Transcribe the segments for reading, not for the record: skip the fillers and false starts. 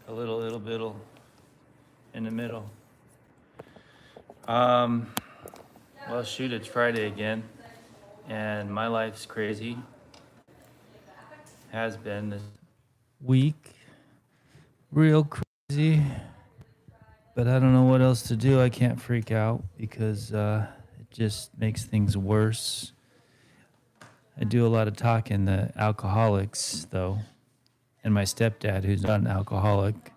a little bit in the middle. Well, shoot, it's Friday again, and my life's crazy. Has been this week, real crazy. But I don't know what else to do. I can't freak out because it just makes things worse. I do a lot of talking to alcoholics, though, and my stepdad, who's not an alcoholic,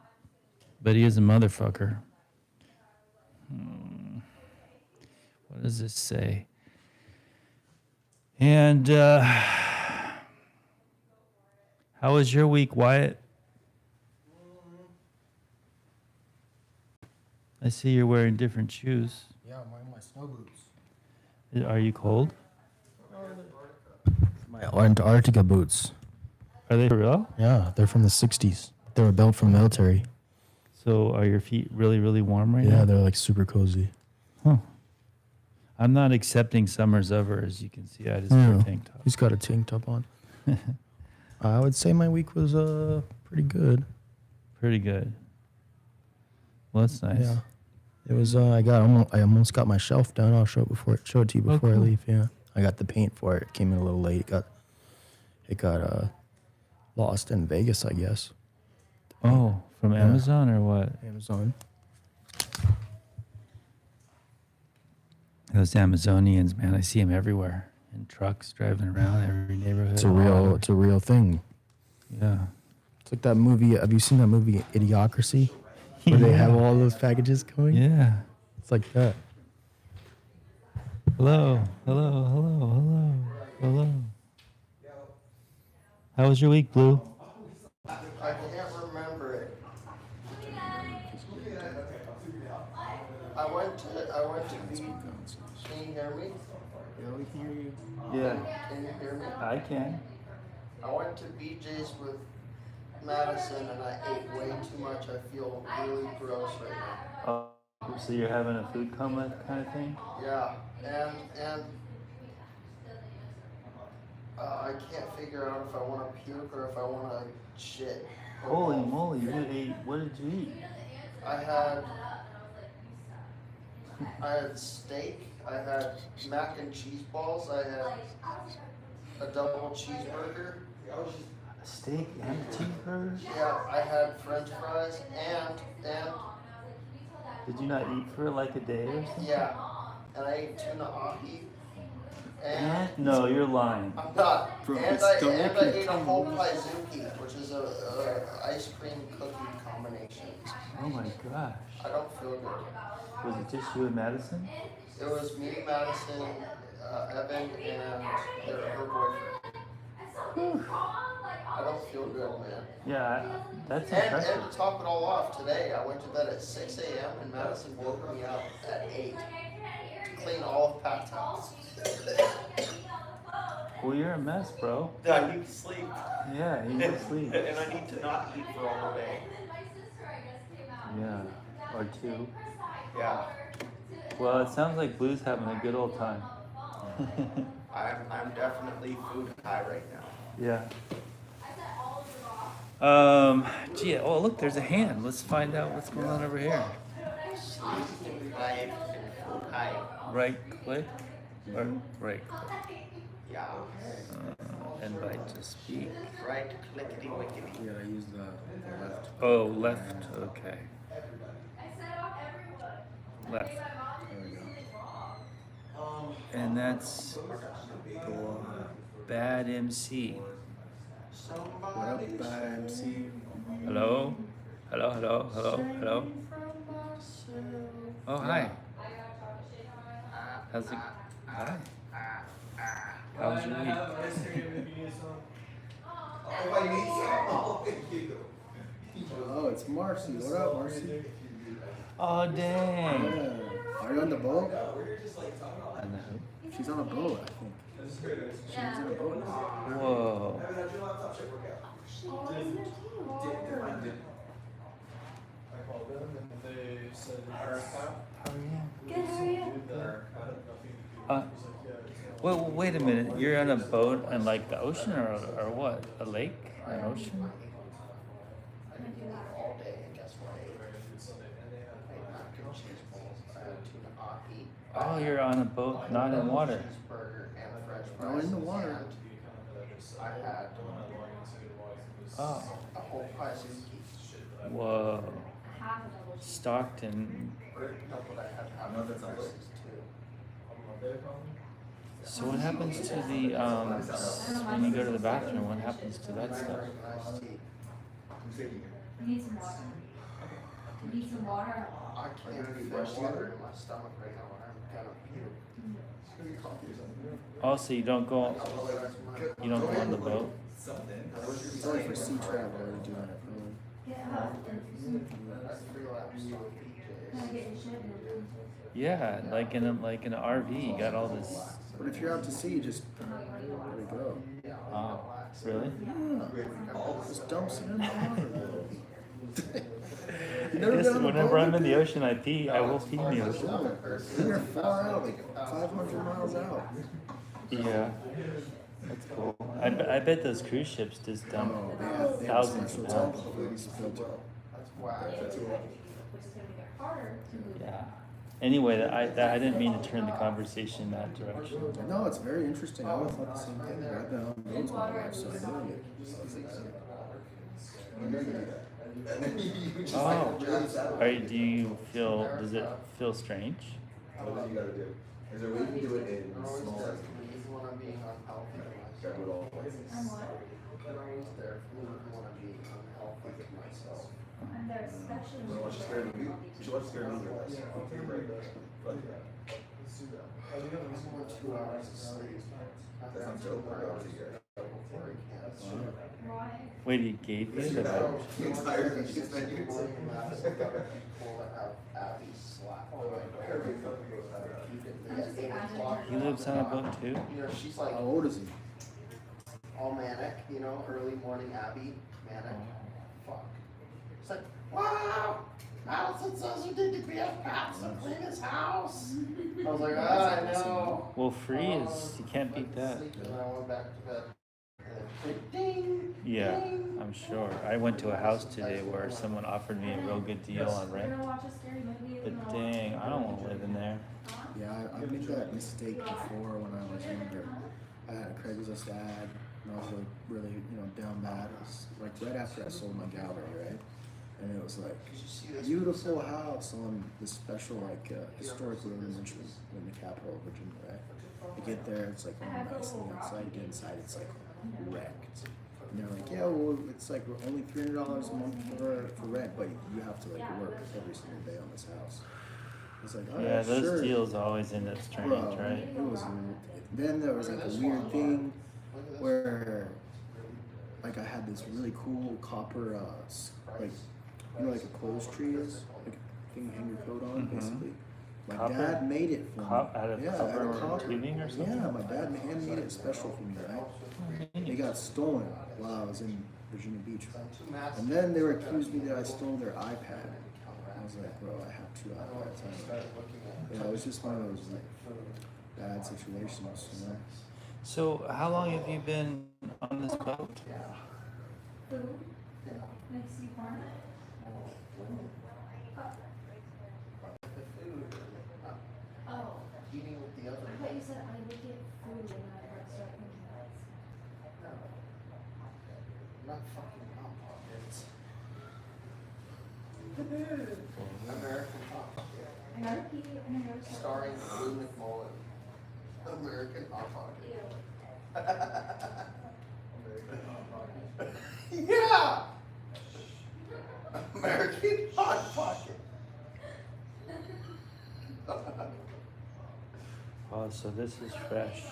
but he is a motherfucker. What does this say? And how was your week, Wyatt? I see you're wearing different shoes. Yeah, I'm wearing my snow boots. Are you cold? My Antarctica boots. Are they for real? Yeah, they're from the 60s. They were built from the military. So are your feet really, really warm right now? Yeah, they're like super cozy. Huh. I'm not accepting summers ever, as you can see. I just wear a tank top. He's got a tank top on. I would say my week was pretty good. Pretty good. Well, that's nice. Yeah. It was I almost got my shelf done. I'll show it to you before I leave. Yeah. I got the paint for it. It came in a little late. It got lost in Vegas, I guess. Oh, from Amazon or what? Amazon. Those Amazonians, man, I see them everywhere in trucks driving around every neighborhood. It's a real thing. Yeah. It's like that movie. Have you seen that movie Idiocracy? Where they have all those packages coming? Yeah. It's like that. Hello. How was your week, Blue? I can't remember it. I went to be. Can you hear me? Yeah, we can hear you. Yeah, Can you hear me? I can. I went to BJ's with Madison and I ate way too much. I feel really gross right now. Oh, so you're having a food coma kind of thing? Yeah, and I can't figure out if I want to puke or if I want to shit. Holy moly, you ate, what did you eat? I had steak, I had mac and cheese balls, I had a double cheeseburger. A steak and a cheeseburger? Yeah, I had french fries and Did you not eat for like a day or something? yeah, and I ate tuna ahi. And No, you're lying. I'm not. Bro, and it's I delicate. ate a whole paizuki, which is a ice cream cookie combination. Oh my gosh. I don't feel good. Was it just you and Madison? It was me, Madison, Evan, and her boyfriend. I don't feel good, man. Yeah, that's And impressive. to top it all off, today I went to bed at 6 a.m. and Madison woke me up at 8 to clean all of Pat's house. Well, you're a mess, bro. I need to sleep. Yeah, you need to sleep. And I need to not eat for all day. Yeah, or two. Yeah. Well, it sounds like Blue's having a good old time. I'm definitely food high right now. Yeah. Gee, oh look, there's a hand. Let's find out what's going on over here. High. Right click or right click. Yeah. Invite to speak. Right clickety wickety. You gotta use the left. Oh, left. Okay. Left. There we go. And that's Bad MC. What up, Bad MC? Hello? Hello? Oh, hi. How's it? Hi. How's your week? Oh, it's Marcy. What up, Marcy? Oh, dang. Yeah. Are you on the boat? I know. She's on a boat, I think. She's in a boat now. Whoa. I called them and they said, How are you? Good, how are you? Well, wait a minute. You're on a boat in like the ocean or what? A lake? An ocean? I can do that all day. Oh, you're on a boat, not in water. Cheeseburger and French No, fries. in the water. And I had Oh, a whole pie of sushi. whoa. Stockton. No, but I had to have the fries too. So what happens to the when you go to the bathroom? What happens to that stuff? Iced tea. You need some water. You need some water. I can't fit water in my stomach right now, and I'm gonna puke. Oh, so you don't go on the boat? It's only for sea travel or doing it. Really. Get up. I relapsed on Can I PJs. get your shit? Yeah, like in an RV, you got all this. But if you're out to sea, just let it go. Oh, really? Yeah. Just dumps it in the water. You I never guess been on a whenever boat I'm in the before? ocean, I pee. I will pee in the ocean. When you're far out, like 500 miles out. Yeah, that's cool. I bet those cruise ships just dump Oh, they have thousands special of tank pounds. for these filter. That's whack. Yeah. Anyway, I didn't mean to turn the conversation that direction. No, it's very interesting. I would have thought the same thing. I've been on boats my life, so I know it. Oh, do you feel? Does it feel strange? What do you gotta do? Is there a way you can do it in I'm always small there for me when I'm being unhealthy to myself. do it all at once? I'm what? I'm always there for me when I'm being unhealthy to myself. I'm there especially. You wanna watch a scary movie? You should watch a scary movie with us. We'll take a break. But I'm on 2 hours of sleep. that's not dope. I gotta see it. Before I can. Why? Wait, he gave you the boat? The entire thing gets People mentioned. that have Abby slap on my door. I'm just Keep it at 8 o'clock. He lives on a boat too? You know, she's like How old is he? all manic, you know, early morning Abby, manic. Fuck. It's like, wow! Allison says you need to be a pats and clean his house. I was like, ah, I know. Well, free is you can't beat that. And then I went back to bed. And then ding! Yeah, Ding! I'm sure. I went to a house today where someone offered me a real good deal on You're rent. gonna watch a scary movie. But dang, I don't want to live in there. Yeah, I made that mistake before when I was younger. I had a Craigslist ad, and I was really, down bad. It was like right after I sold my gallery, right? And it was like beautiful house on this special historic road in Richmond, in the capital of Virginia, right? You get there, it's like all nice and outside. You get inside, it's like wrecked. And they're like, yeah, well, it's like only $300 a month for rent, but you have to work every single day on this house. It's like, all Yeah, right, those sure. deals always end up strange, Bro, right? it was. Then there was like a weird thing where, like, I had this really cool copper, like a clothes tree is, like a thing you hang your coat on, basically. My Copper? dad made it for me. Out of Yeah, copper out of or copper. tubing or something? Yeah, my dad hand made it special for me, right? It got stolen while I was in Virginia Beach. And then they were accused me that I stole their iPad. I was like, bro, I have 2 iPads. Yeah, it was just one of those bad situations, you know? So, how long have you been on this boat? Food makes you horny. Oh, Eating with the other. I thought you said I would get food and I would start thinking that's. Not fucking Hot Pockets. American Hot Pocket. I gotta pee and I gotta start. Starring Lou McMullen. American Hot Pocket. Yeah! American Hot Pocket. Oh, so this is fresh.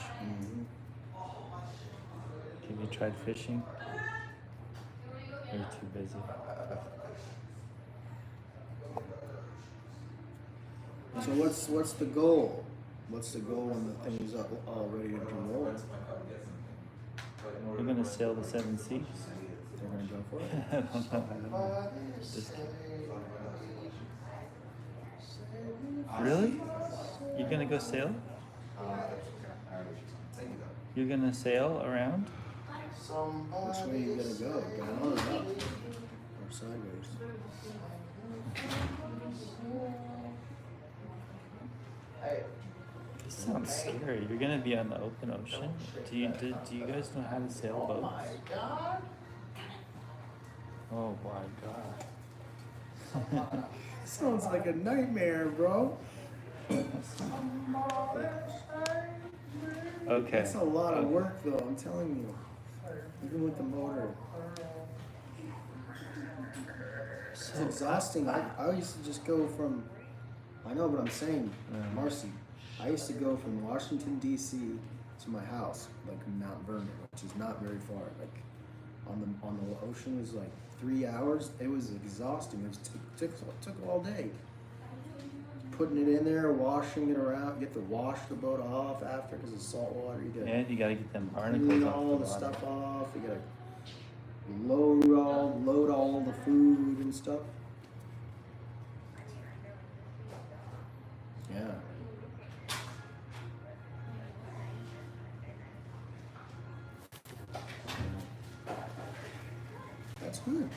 Have you tried fishing? You're too busy. So what's the goal? What's the goal when the thing's all ready to roll? We're gonna sail the 7 seas. They're gonna go for it. I don't know. Just kidding. Really? You're gonna go sail? You're gonna sail around? Which way you gotta go? Down or up? Or sideways? Hey, sounds scary. You're gonna be on the open ocean. Do you guys know how to sail Oh my boats? God. Oh my god. Sounds like a nightmare, bro. Okay. That's a lot of work, though. I'm telling you. Even with the motor. It's exhausting. I used to just go from. I know what I'm saying, Marcy. I used to go from Washington D.C. to my house, like Mount Vernon, which is not very far. Like on the ocean was like 3 hours. It was exhausting. It took all day. Putting it in there, washing it around. You have to wash the boat off after because it's salt water. You And you gotta get them clean barnacles off all the the bottom. stuff off. You gotta load all the food and stuff. Yeah. That's good.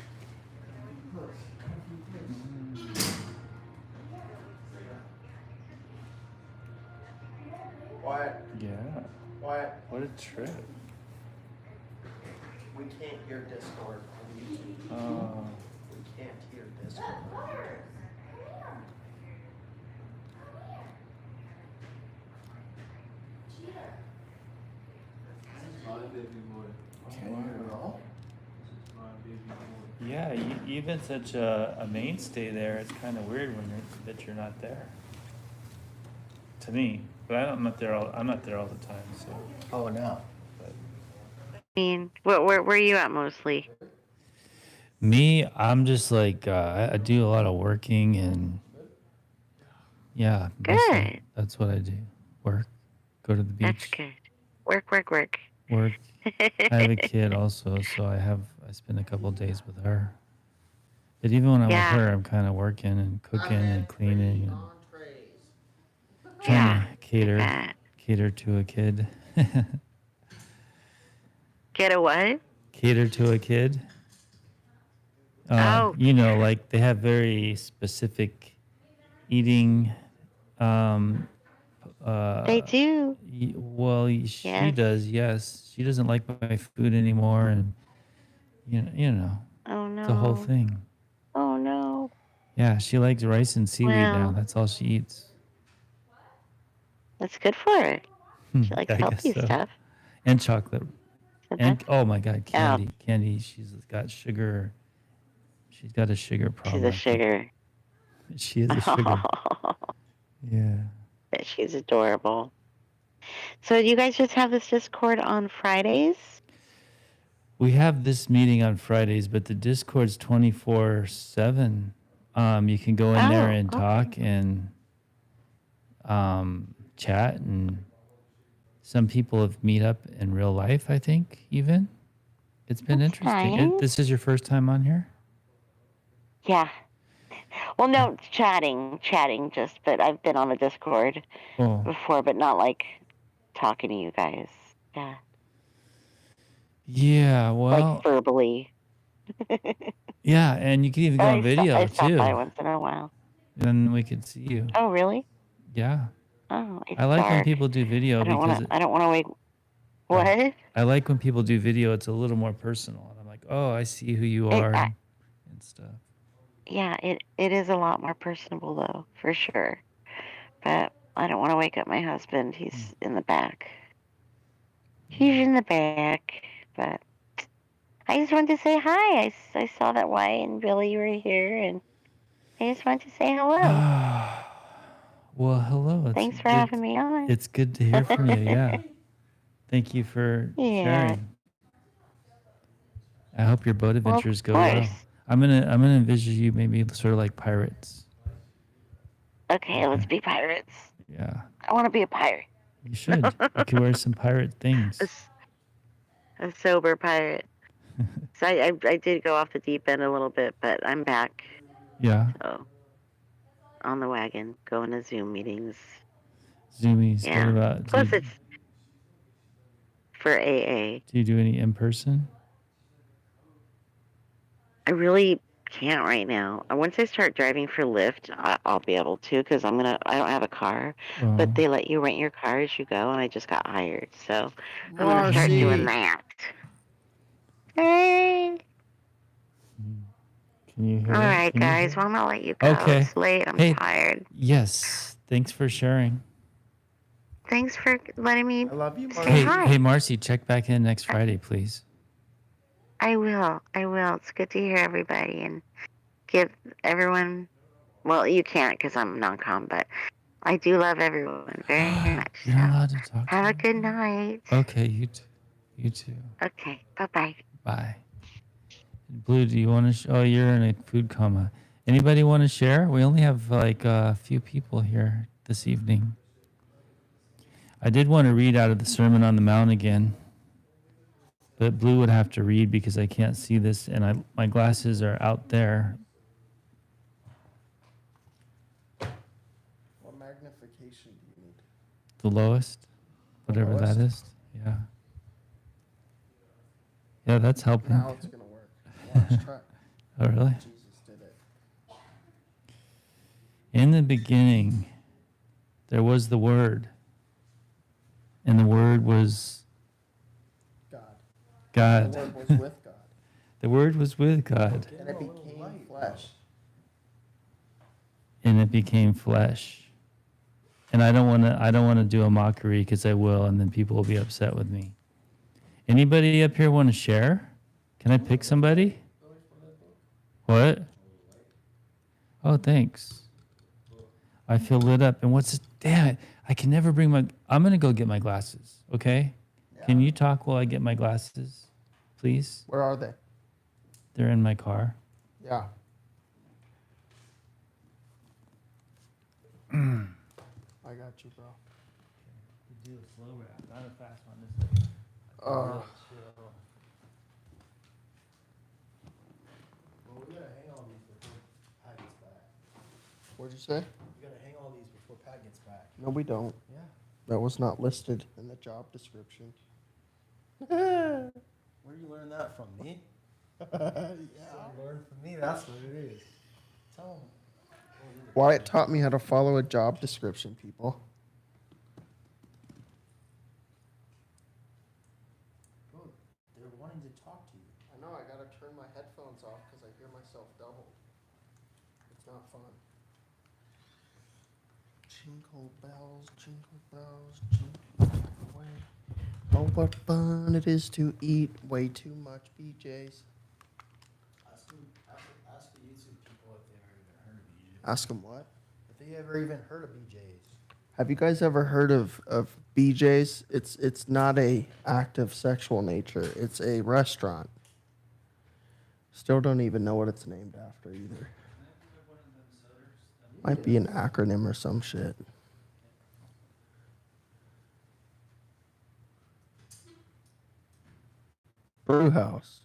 Wyatt, Yeah. Wyatt, What a trip. we can't hear Discord on YouTube. Oh. We can't hear Discord. Can't hear it all. Yeah, you've been such a mainstay there. It's kind of weird when you're not there. To me, but I'm not there all the time. So, Oh, no. but I mean, where are you at mostly? me, I'm just like I do a lot of working and yeah, Good. that's what I do. Work, go to the beach, That's good. Work. work. I have a kid also, so I spend a couple days with her. But even when I'm with Yeah. her, I'm kind of working and cooking and cleaning and Entrees. trying Yeah, to cater to a kid. Get a what? Cater to a kid. Oh. You know, like they have very specific eating. They do. Well, she Yes. does. Yes, she doesn't like my food anymore, and you know, Oh no. the whole thing. Oh no. Yeah, she likes rice and seaweed now. Well. That's all she eats. That's good for her. She likes I guess healthy so. stuff. And chocolate. So And that's- oh my God, Yeah. candy. She's got sugar. She's got a sugar problem. She's a I think. sugar. She is a sugar. Yeah. She's adorable. So you guys just have this Discord on Fridays? We have this meeting on Fridays, but the Discord's 24/7. You can go in there and okay. talk and chat, and some people have meet up in real life. I think even it's been That's interesting. nice. This is your first time on here? Yeah. Well, no, chatting just, but I've been on a Discord Oh, before, but not like talking to you guys. Yeah. yeah. Well, Like verbally. yeah, and you can even go on video I stop by too, once in a while. and we could see you. Oh, really? Yeah, Oh, it's I like when dark. people do video I don't because want to wake. What? I like when people do video. It's a little more personal, and I'm like, oh, I see who you It- are I- and stuff. Yeah, it is a lot more personable though, for sure. But I don't want to wake up my husband. He's in the back. He's in the back. But I just wanted to say hi. I saw that Wyatt and Billy were here, and I just wanted to say hello. Well, hello. Thanks for having me on. It's good to hear from you. Yeah. Thank you for Yeah. sharing. I hope your boat Well, adventures of go well. course. I'm gonna envision you maybe sort of like pirates. Okay, let's be pirates. Yeah, I want to be a pirate. you should. You could wear some pirate things. A sober pirate. So I did go off the deep end a little bit, but I'm back. Yeah, So on the wagon, going to Zoom meetings. Zoomies. Yeah. What about? Plus, it's for AA. Do you do any in person? I really can't right now. Once I start driving for Lyft, I'll be able to because I don't have a car, but Oh. they let you rent your car as you go, and I just got hired, so I'm gonna start doing that. Hey. Can you hear? All right, Can you guys. hear? Well, I'm gonna let you go. Okay. It's late. I'm Hey. tired. Yes. Thanks for sharing. Thanks for letting me I love you, say Marcy. hi. Hey, Marcy, check back in next Friday, please. I will. I will. It's good to hear everybody and give everyone. Well, you can't because I'm non-com, but I do love everyone very much. You're not So allowed to talk. have a good night. Okay, you too. You too. Okay. Bye-bye. Bye. Blue, do you want to? Oh, you're in a food coma. Anybody want to share? We only have like a few people here this evening. I did want to read out of the Sermon on the Mount again, but Blue would have to read because I can't see this, and my glasses are out there. What magnification do you need? The lowest, whatever lowest? that is. Yeah. Yeah, that's helping. Now it's gonna work. Watch, try. Oh, really? Jesus did it. In the beginning, there was the Word, and the Word was God. God. The Word was with God. The Word was with God, And it became flesh. and it became flesh. And I don't want to do a mockery because I will, and then people will be upset with me. Anybody up here want to share? Can I pick somebody? What? Oh, thanks. I feel lit up. And what's damn it? I can never bring I'm gonna go get my glasses. Okay? Yeah. Can you talk while I get my glasses, please? Where are they? They're in my car. Yeah. I got you, bro. Do a slow rap, not a fast one. Well, we gotta hang all these before Pat gets back. What'd you say? We gotta hang all these before Pat gets back. No, we don't. Yeah. That was not listed in the job description. Where do you learn that from? Me? Yeah. Learn from me. That's what it is. Tell him. Wyatt taught me how to follow a job description, people. Bro, they're wanting to talk to you. I know, I gotta turn my headphones off because I hear myself double. It's not fun. Jingle bells, jingle way. Oh, what fun it is to eat way too much BJ's. Ask the YouTube people if they've ever even heard of BJ's. Ask them what? If they ever even heard of BJ's. Have you guys ever heard of BJ's? It's not a act of sexual nature. It's a restaurant. Still don't even know what it's named after either. Might be an acronym or some shit. Brew house.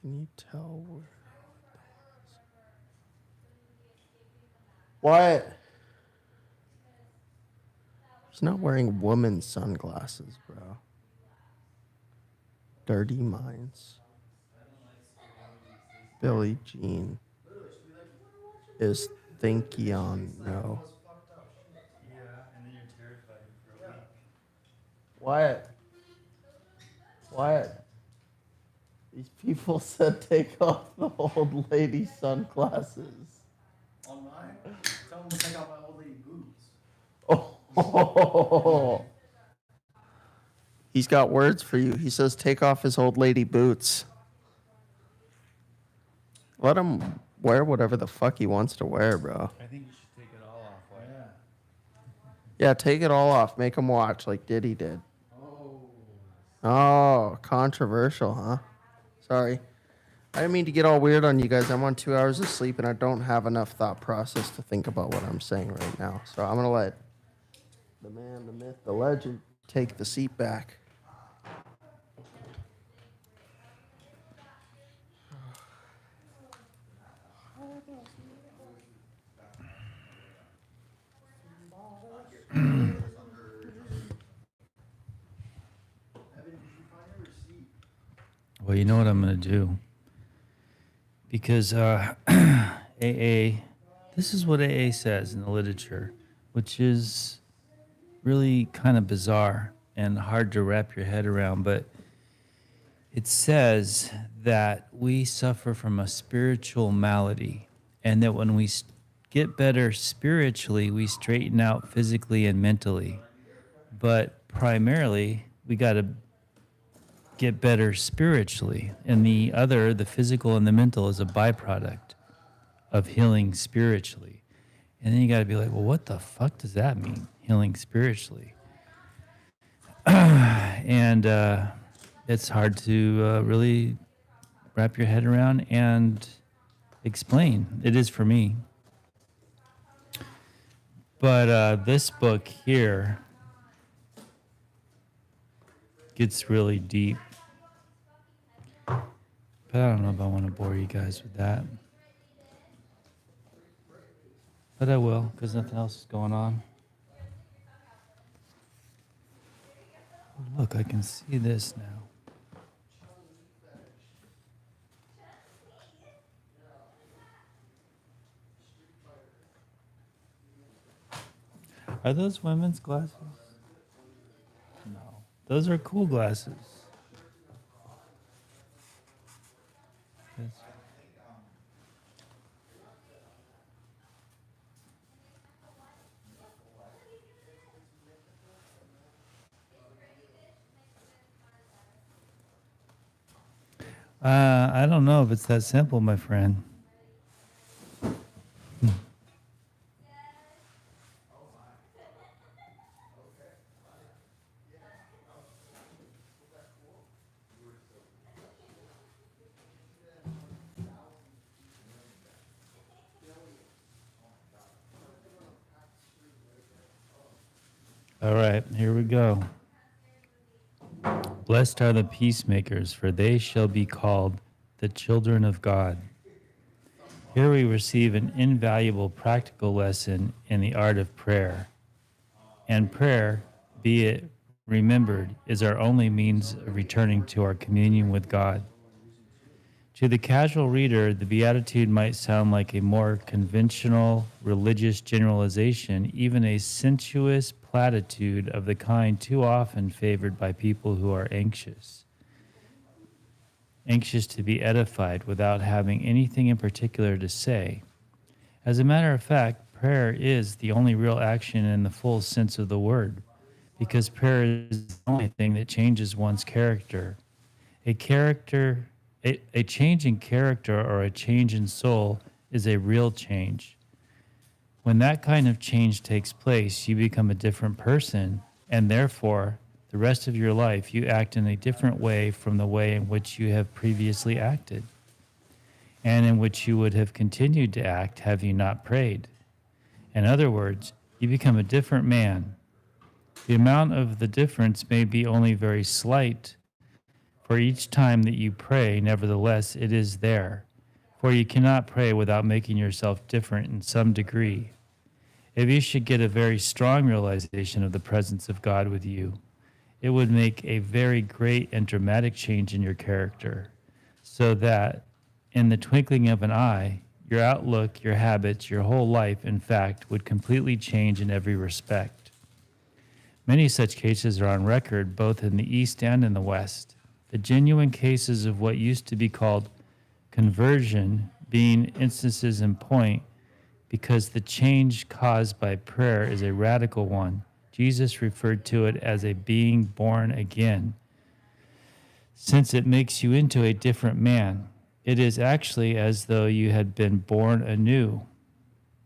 Can you tell where? What? He's not wearing woman's sunglasses, bro. Dirty Minds. Billie Jean is Thinkion. No. Yeah, and then you're terrified for a week. Wyatt. Wyatt. These people said take off the old lady sunglasses. Online? Tell them to take out my old lady boots. Oh. He's got words for you. He says take off his old lady boots. Let him wear whatever the fuck he wants to wear, bro. I think you should take it all off. Yeah. Yeah, take it all off. Make him watch like Diddy did. Oh, controversial, huh? Sorry. I didn't mean to get all weird on you guys. I'm on 2 hours of sleep and I don't have enough thought process to think about what I'm saying right now. So I'm going to let the man, the myth, the legend take the seat back. Evan, did you find your receipt? Well, you know what I'm going to do? Because AA, this is what AA says in the literature, which is really kind of bizarre and hard to wrap your head around. But it says that we suffer from a spiritual malady, and that when we get better spiritually, we straighten out physically and mentally. But primarily, we got to get better spiritually. And the physical and the mental, is a byproduct of healing spiritually. And then you got to be like, well, what the fuck does that mean, healing spiritually? And it's hard to really wrap your head around and explain. It is for me. But this book here gets really deep. But I don't know if I want to bore you guys with that. But I will, because nothing else is going on. Look, I can see this now. Are those women's glasses? No. Those are cool glasses. Yes. I don't know if it's that simple, my friend. All right, here we go. Blessed are the peacemakers, for they shall be called the children of God. Here we receive an invaluable practical lesson in the art of prayer. And prayer, be it remembered, is our only means of returning to our communion with God. To the casual reader, the Beatitude might sound like a more conventional religious generalization, even a sensuous platitude of the kind too often favored by people who are anxious to be edified without having anything in particular to say. As a matter of fact, prayer is the only real action in the full sense of the word, because prayer is the only thing that changes one's character. A change in character or a change in soul is a real change. When that kind of change takes place, you become a different person, and therefore, the rest of your life, you act in a different way from the way in which you have previously acted, and in which you would have continued to act had you not prayed. In other words, you become a different man. The amount of the difference may be only very slight, for each time that you pray, nevertheless, it is there. For you cannot pray without making yourself different in some degree. If you should get a very strong realization of the presence of God with you, it would make a very great and dramatic change in your character, so that, in the twinkling of an eye, your outlook, your habits, your whole life, in fact, would completely change in every respect. Many such cases are on record, both in the East and in the West. The genuine cases of what used to be called conversion being instances in point, because the change caused by prayer is a radical one. Jesus referred to it as a being born again, since it makes you into a different man. It is actually as though you had been born anew.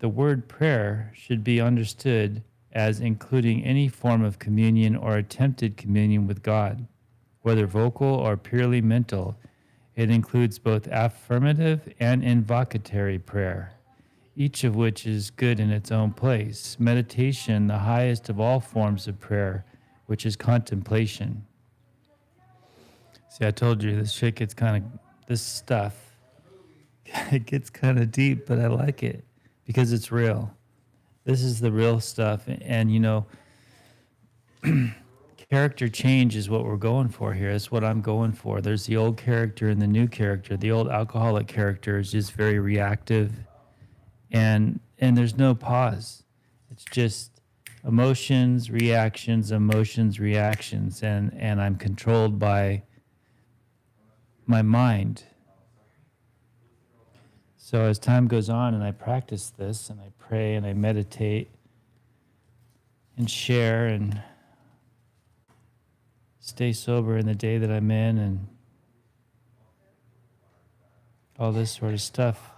The word prayer should be understood as including any form of communion or attempted communion with God, whether vocal or purely mental. It includes both affirmative and invocatory prayer, each of which is good in its own place. Meditation, the highest of all forms of prayer, which is contemplation. See, I told you this stuff, it gets kind of deep, but I like it because it's real. This is the real stuff. And character change is what we're going for here. That's what I'm going for. There's the old character and the new character. The old alcoholic character is just very reactive, and there's no pause. It's just emotions, reactions, and I'm controlled by my mind. So as time goes on and I practice this and I pray and I meditate and share and stay sober in the day that I'm in and all this sort of stuff,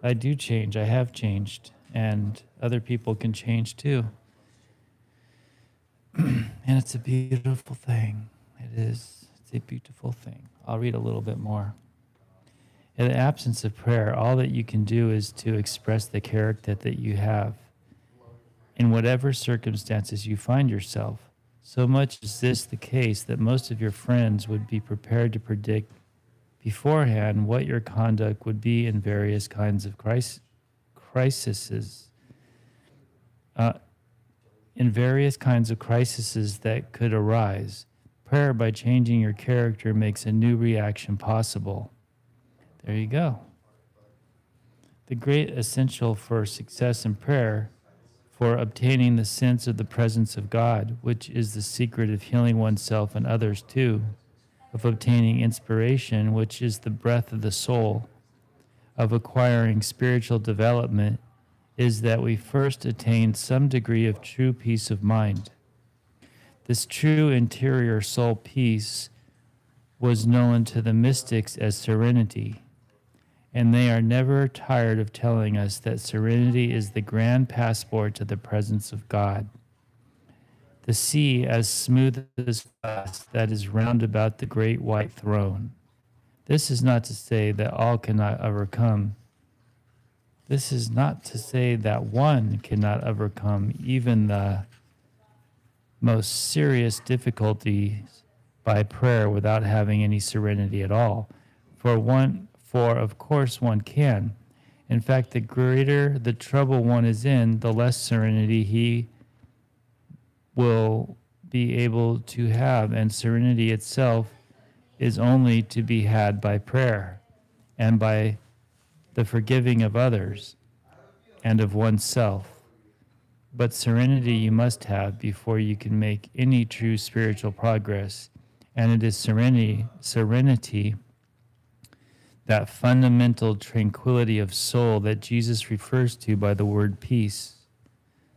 I do change. I have changed, and other people can change too. And it's a beautiful thing. It is. It's a beautiful thing. I'll read a little bit more. In the absence of prayer, all that you can do is to express the character that you have in whatever circumstances you find yourself. So much is this the case that most of your friends would be prepared to predict beforehand what your conduct would be in various kinds of crises. In various kinds of crises that could arise. Prayer, by changing your character, makes a new reaction possible. There you go. The great essential for success in prayer, for obtaining the sense of the presence of God, which is the secret of healing oneself and others too, of obtaining inspiration, which is the breath of the soul, of acquiring spiritual development, is that we first attain some degree of true peace of mind. This true interior soul peace was known to the mystics as serenity, and they are never tired of telling us that serenity is the grand passport to the presence of God. The sea as smooth as glass that is round about the great white throne. This is not to say that all cannot overcome. This is not to say that one cannot overcome even the most serious difficulties by prayer without having any serenity at all. For of course one can. In fact, the greater the trouble one is in, the less serenity he will be able to have, and serenity itself is only to be had by prayer and by the forgiving of others and of oneself. But serenity you must have before you can make any true spiritual progress, and it is serenity, that fundamental tranquility of soul that Jesus refers to by the word peace,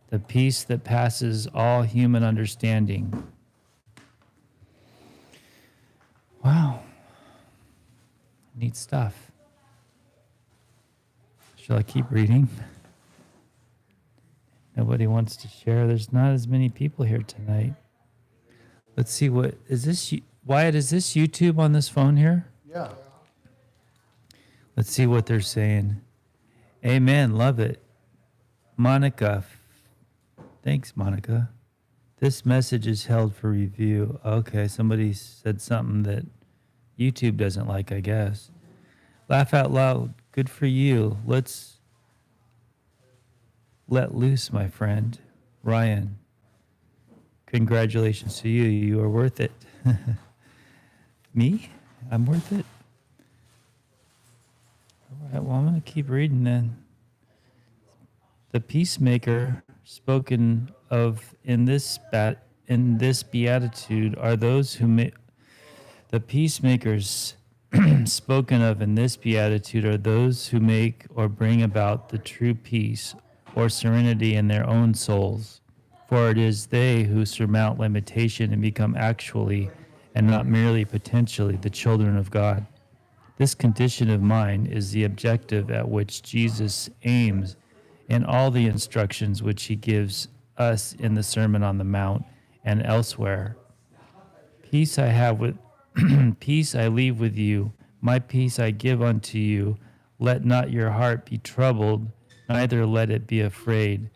the peace that passes all human understanding. Wow. Neat stuff. Shall I keep reading? Nobody wants to share. There's not as many people here tonight. Let's see, what is this? Wyatt, is this YouTube on this phone here? Yeah. Let's see what they're saying. Amen. Love it. Monica. Thanks, Monica. This message is held for review. Okay, somebody said something that YouTube doesn't like, I guess. Laugh out loud. Good for you. Let's let loose, my friend. Ryan. Congratulations to you. You are worth it. Me? I'm worth it. All right, well, I'm going to keep reading then. The peacemaker spoken of in this beatitude are those who the peacemakers spoken of in this beatitude are those who make or bring about the true peace or serenity in their own souls. For it is they who surmount limitation and become actually and not merely potentially the children of God. This condition of mind is the objective at which Jesus aims in all the instructions which he gives us in the Sermon on the Mount and elsewhere. Peace I have with peace I leave with you, my peace I give unto you. Let not your heart be troubled, neither let it be afraid.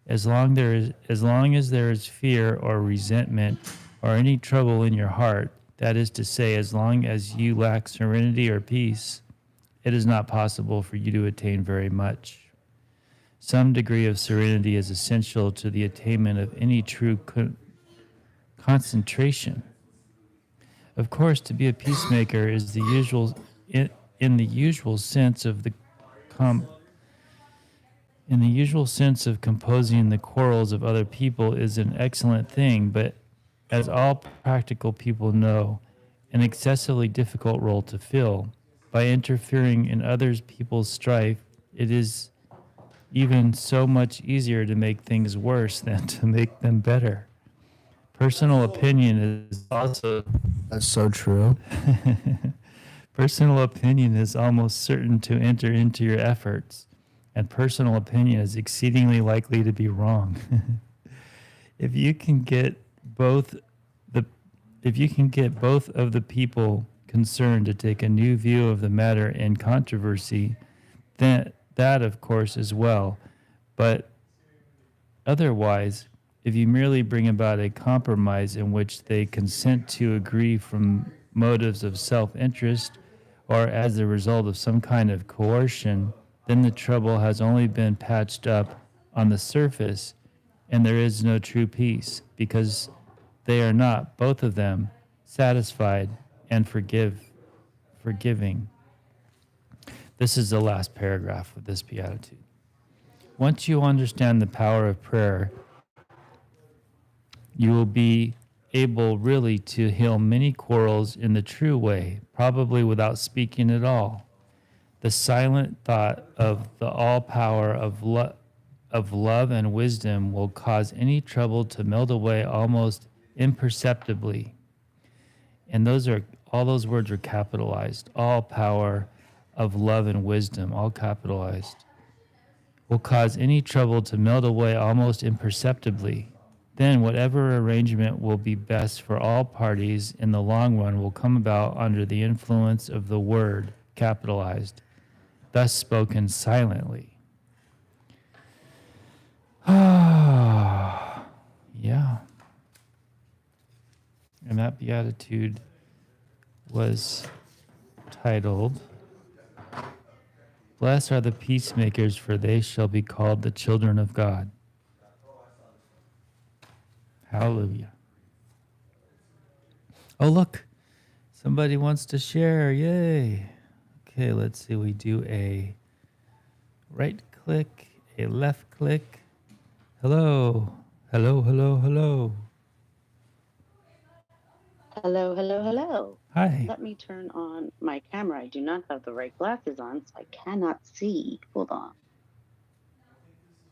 As long as there is fear or resentment or any trouble in your heart, that is to say, as long as you lack serenity or peace, it is not possible for you to attain very much. Some degree of serenity is essential to the attainment of any true concentration. Of course, to be a peacemaker is the usual in the usual sense of the com, in the usual sense of composing the quarrels of other people is an excellent thing, but as all practical people know, an excessively difficult role to fill. By interfering in others people's strife, it is even so much easier to make things worse than to make them better. Personal opinion is also That's so true. personal opinion is almost certain to enter into your efforts, and personal opinion is exceedingly likely to be wrong. if you can get both the if you can get both of the people concerned to take a new view of the matter in controversy, then that of course is well, but otherwise, if you merely bring about a compromise in which they consent to agree from motives of self-interest or as a result of some kind of coercion, then the trouble has only been patched up on the surface and there is no true peace because they are not, both of them, satisfied and forgiving. This is the last paragraph of this beatitude. Once you understand the power of prayer, you will be able really to heal many quarrels in the true way, probably without speaking at all. The silent thought of the all power of love and wisdom will cause any trouble to melt away almost imperceptibly. And all those words are capitalized. All power of love and wisdom, all capitalized, will cause any trouble to melt away almost imperceptibly. Then whatever arrangement will be best for all parties in the long run will come about under the influence of the word capitalized, thus spoken silently. Ah, yeah. And that beatitude was titled, "Blessed are the peacemakers, for they shall be called the children of God." Hallelujah. Oh, look. Somebody wants to share. Yay. Okay, let's see. We do a right click, a left click. Hello. Hello, hello, hello. Hello, hello, hello. Hi. Let me turn on my camera. I do not have the right glasses on, so I cannot see. Hold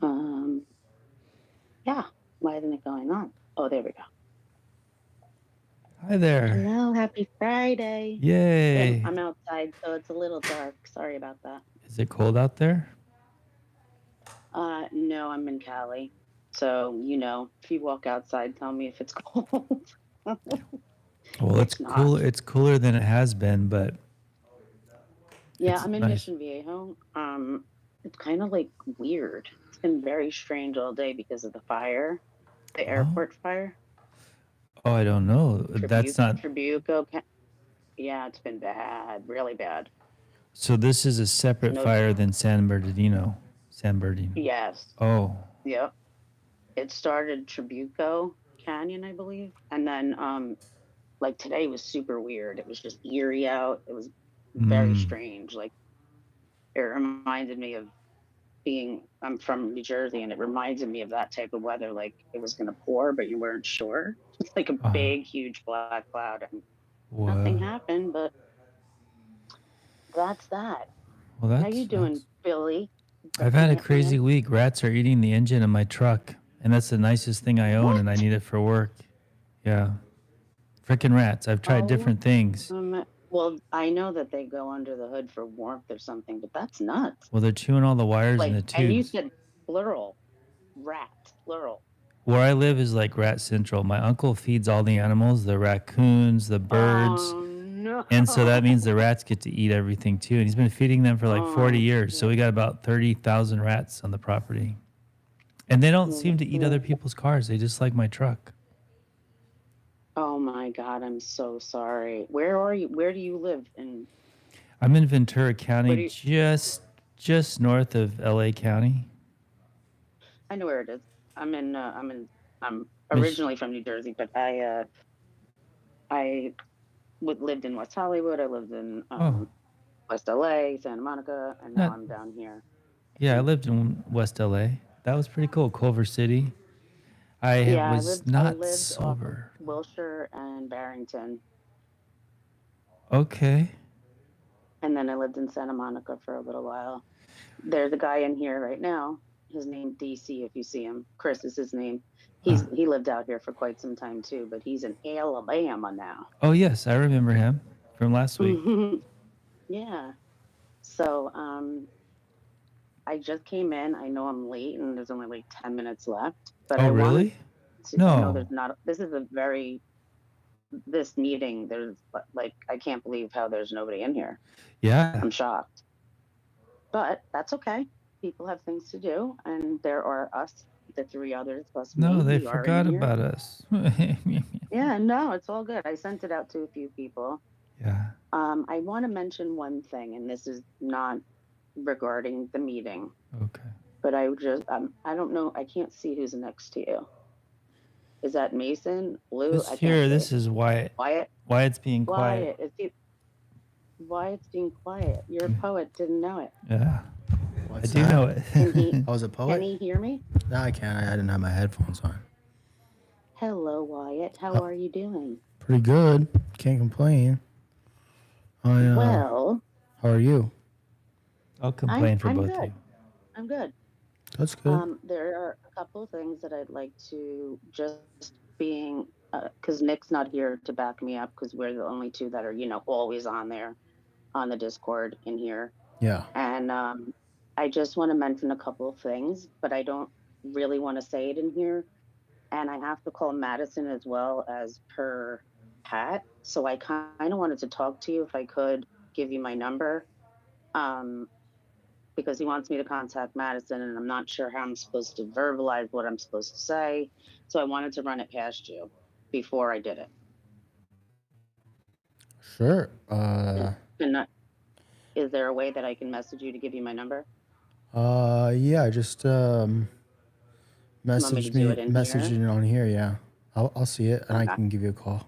on. Yeah. Why isn't it going on? Oh, there we go. Hi there. Hello, happy Friday. Yay. I'm outside, so it's a little dark. Sorry about that. Is it cold out there? No, I'm in Cali. So, if you walk outside, tell me if it's cold. Well, it's cool. It's cooler than it has been, but yeah, it's I'm in nice. Mission Viejo. It's kind of like weird. It's been very strange all day because of the fire, the airport fire. Oh, I don't know. That's not. Tribuco. Yeah, it's been bad, really bad. So this is a separate fire than San Bernardino. Yes. Oh. Yep. It started Tribuco Canyon, I believe, and then like today was super weird. It was just eerie out. It was very strange. Like it reminded me of I'm from New Jersey, and it reminded me of that type of weather. Like it was going to pour, but you weren't sure. It's like a big, huge black cloud, and nothing happened. But that's that. Well, that's. How you doing, Billy? I've had a crazy week. Rats are eating the engine of my truck, and that's the nicest thing I own, and I need it for work. Yeah. Frickin' rats. I've tried different things. Well, I know that they go under the hood for warmth or something, but that's nuts. Well, they're chewing all the wires and the tubes. And you said plural, rats, plural. Where I live is like rat central. My uncle feeds all the animals, the raccoons, the birds. Oh, no. And so that means the rats get to eat everything too. And he's been feeding them for like 40 years. So we got about 30,000 rats on the property. And they don't seem to eat other people's cars. They just like my truck. Oh my God, I'm so sorry. Where are you? Where do you live? I'm in Ventura County, just north of LA County. I know where it is. I'm originally from New Jersey, but I lived in West Hollywood. I lived in West LA, Santa Monica, and now Not, I'm down here. yeah, I lived in West LA. That was pretty cool. Culver City. I Yeah, was I not lived off of sober. Wilshire and Barrington, Okay. and then I lived in Santa Monica for a little while. There's a guy in here right now. His name DC. If you see him, Chris is his name. He lived out here for quite some time too, but he's in Alabama now. Oh, yes, I remember him from last week. Yeah. So I just came in. I know I'm late, and there's only like 10 minutes left. But Oh, I wanted really? to. I know No. there's not. This is a very. This meeting. There's like I can't believe how there's nobody in here. Yeah. I'm shocked. But that's okay. People have things to do, and there are us, the three others plus me. No, they We are forgot in here. about us. Yeah, no, it's all good. I sent it out to a few people. Yeah. I want to mention one thing, and this is not regarding the meeting, Okay. but I don't know. I can't see who's next to you. Is that Mason? Blue? This I can't here, see. this is Wyatt. Wyatt. Wyatt's being quiet. Wyatt's being quiet. You're a poet. Didn't know it. Yeah. What's I do that? know it. Can he? I was a poet. Can he hear me? No, I can't. I didn't have my headphones on. Hello, Wyatt. How are you doing? Pretty good. Can't complain. Well, how are you? I'll complain for I'm both good. of you. I'm good. That's good. There are a couple of things that I'd like to just being, because Nick's not here to back me up, because we're the only two that are, always on there on the Discord in here. Yeah. And I just want to mention a couple of things, but I don't really want to say it in here. And I have to call Madison as well as per Pat. So I kind of wanted to talk to you if I could give you my number. Because he wants me to contact Madison, and I'm not sure how I'm supposed to verbalize what I'm supposed to say. So I wanted to run it past you before I did it. Sure. Is there a way that I can message you to give you my number? Yeah, just message do it in message here? it on here. Yeah, I'll see it and I Okay. can give you a call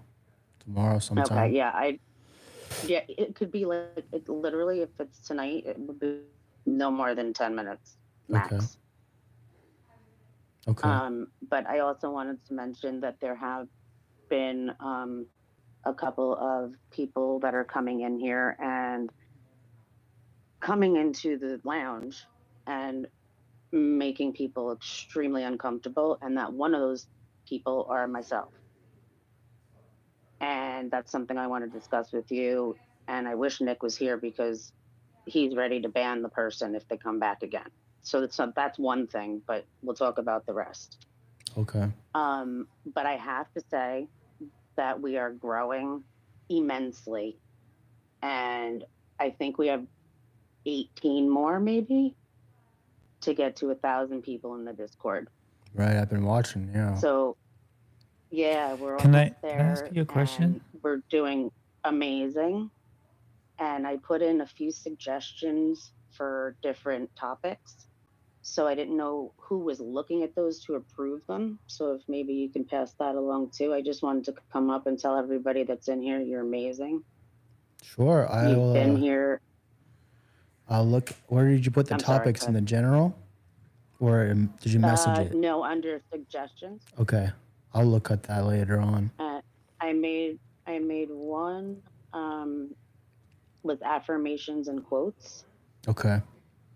tomorrow sometime. Okay, yeah, it could be like literally if it's tonight, it would be no more than 10 minutes max. Okay. But I also wanted to mention that there have been a couple of people that are coming in here and coming into the lounge and making people extremely uncomfortable, and that one of those people are myself. And that's something I want to discuss with you. And I wish Nick was here because he's ready to ban the person if they come back again. So that's one thing, but we'll talk about the rest. Okay. But I have to say that we are growing immensely. And I think we have 18 more maybe to get to 1,000 people in the Discord. Right. I've been watching. Yeah. So yeah, we're Can almost I there. ask you a question? And we're doing amazing. And I put in a few suggestions for different topics. So I didn't know who was looking at those to approve them. So if maybe you can pass that along too. I just wanted to come up and tell everybody that's in here, you're amazing. Sure. You've been here. I'll look. Where did you put the I'm sorry, topics go in the general, or did you message it? No, under suggestions. Okay. I'll look at that later on. I made one with affirmations and quotes. Okay.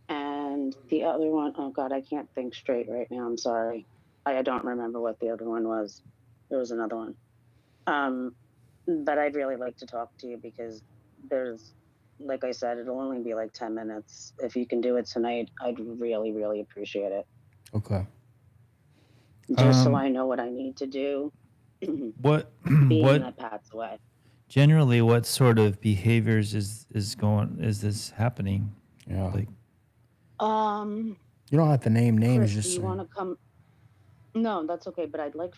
And the other one, oh God, I can't think straight right now. I'm sorry. I don't remember what the other one was. There was another one. But I'd really like to talk to you because there's, like I said, it'll only be like 10 minutes. If you can do it tonight, I'd really, really appreciate it. Okay. Just so I know what I need to do. What That Pat's away. Generally, what sort of behaviors is this happening? Yeah. Like, you don't have to name names. Chris, Just do you want to come? No, that's okay. But I'd like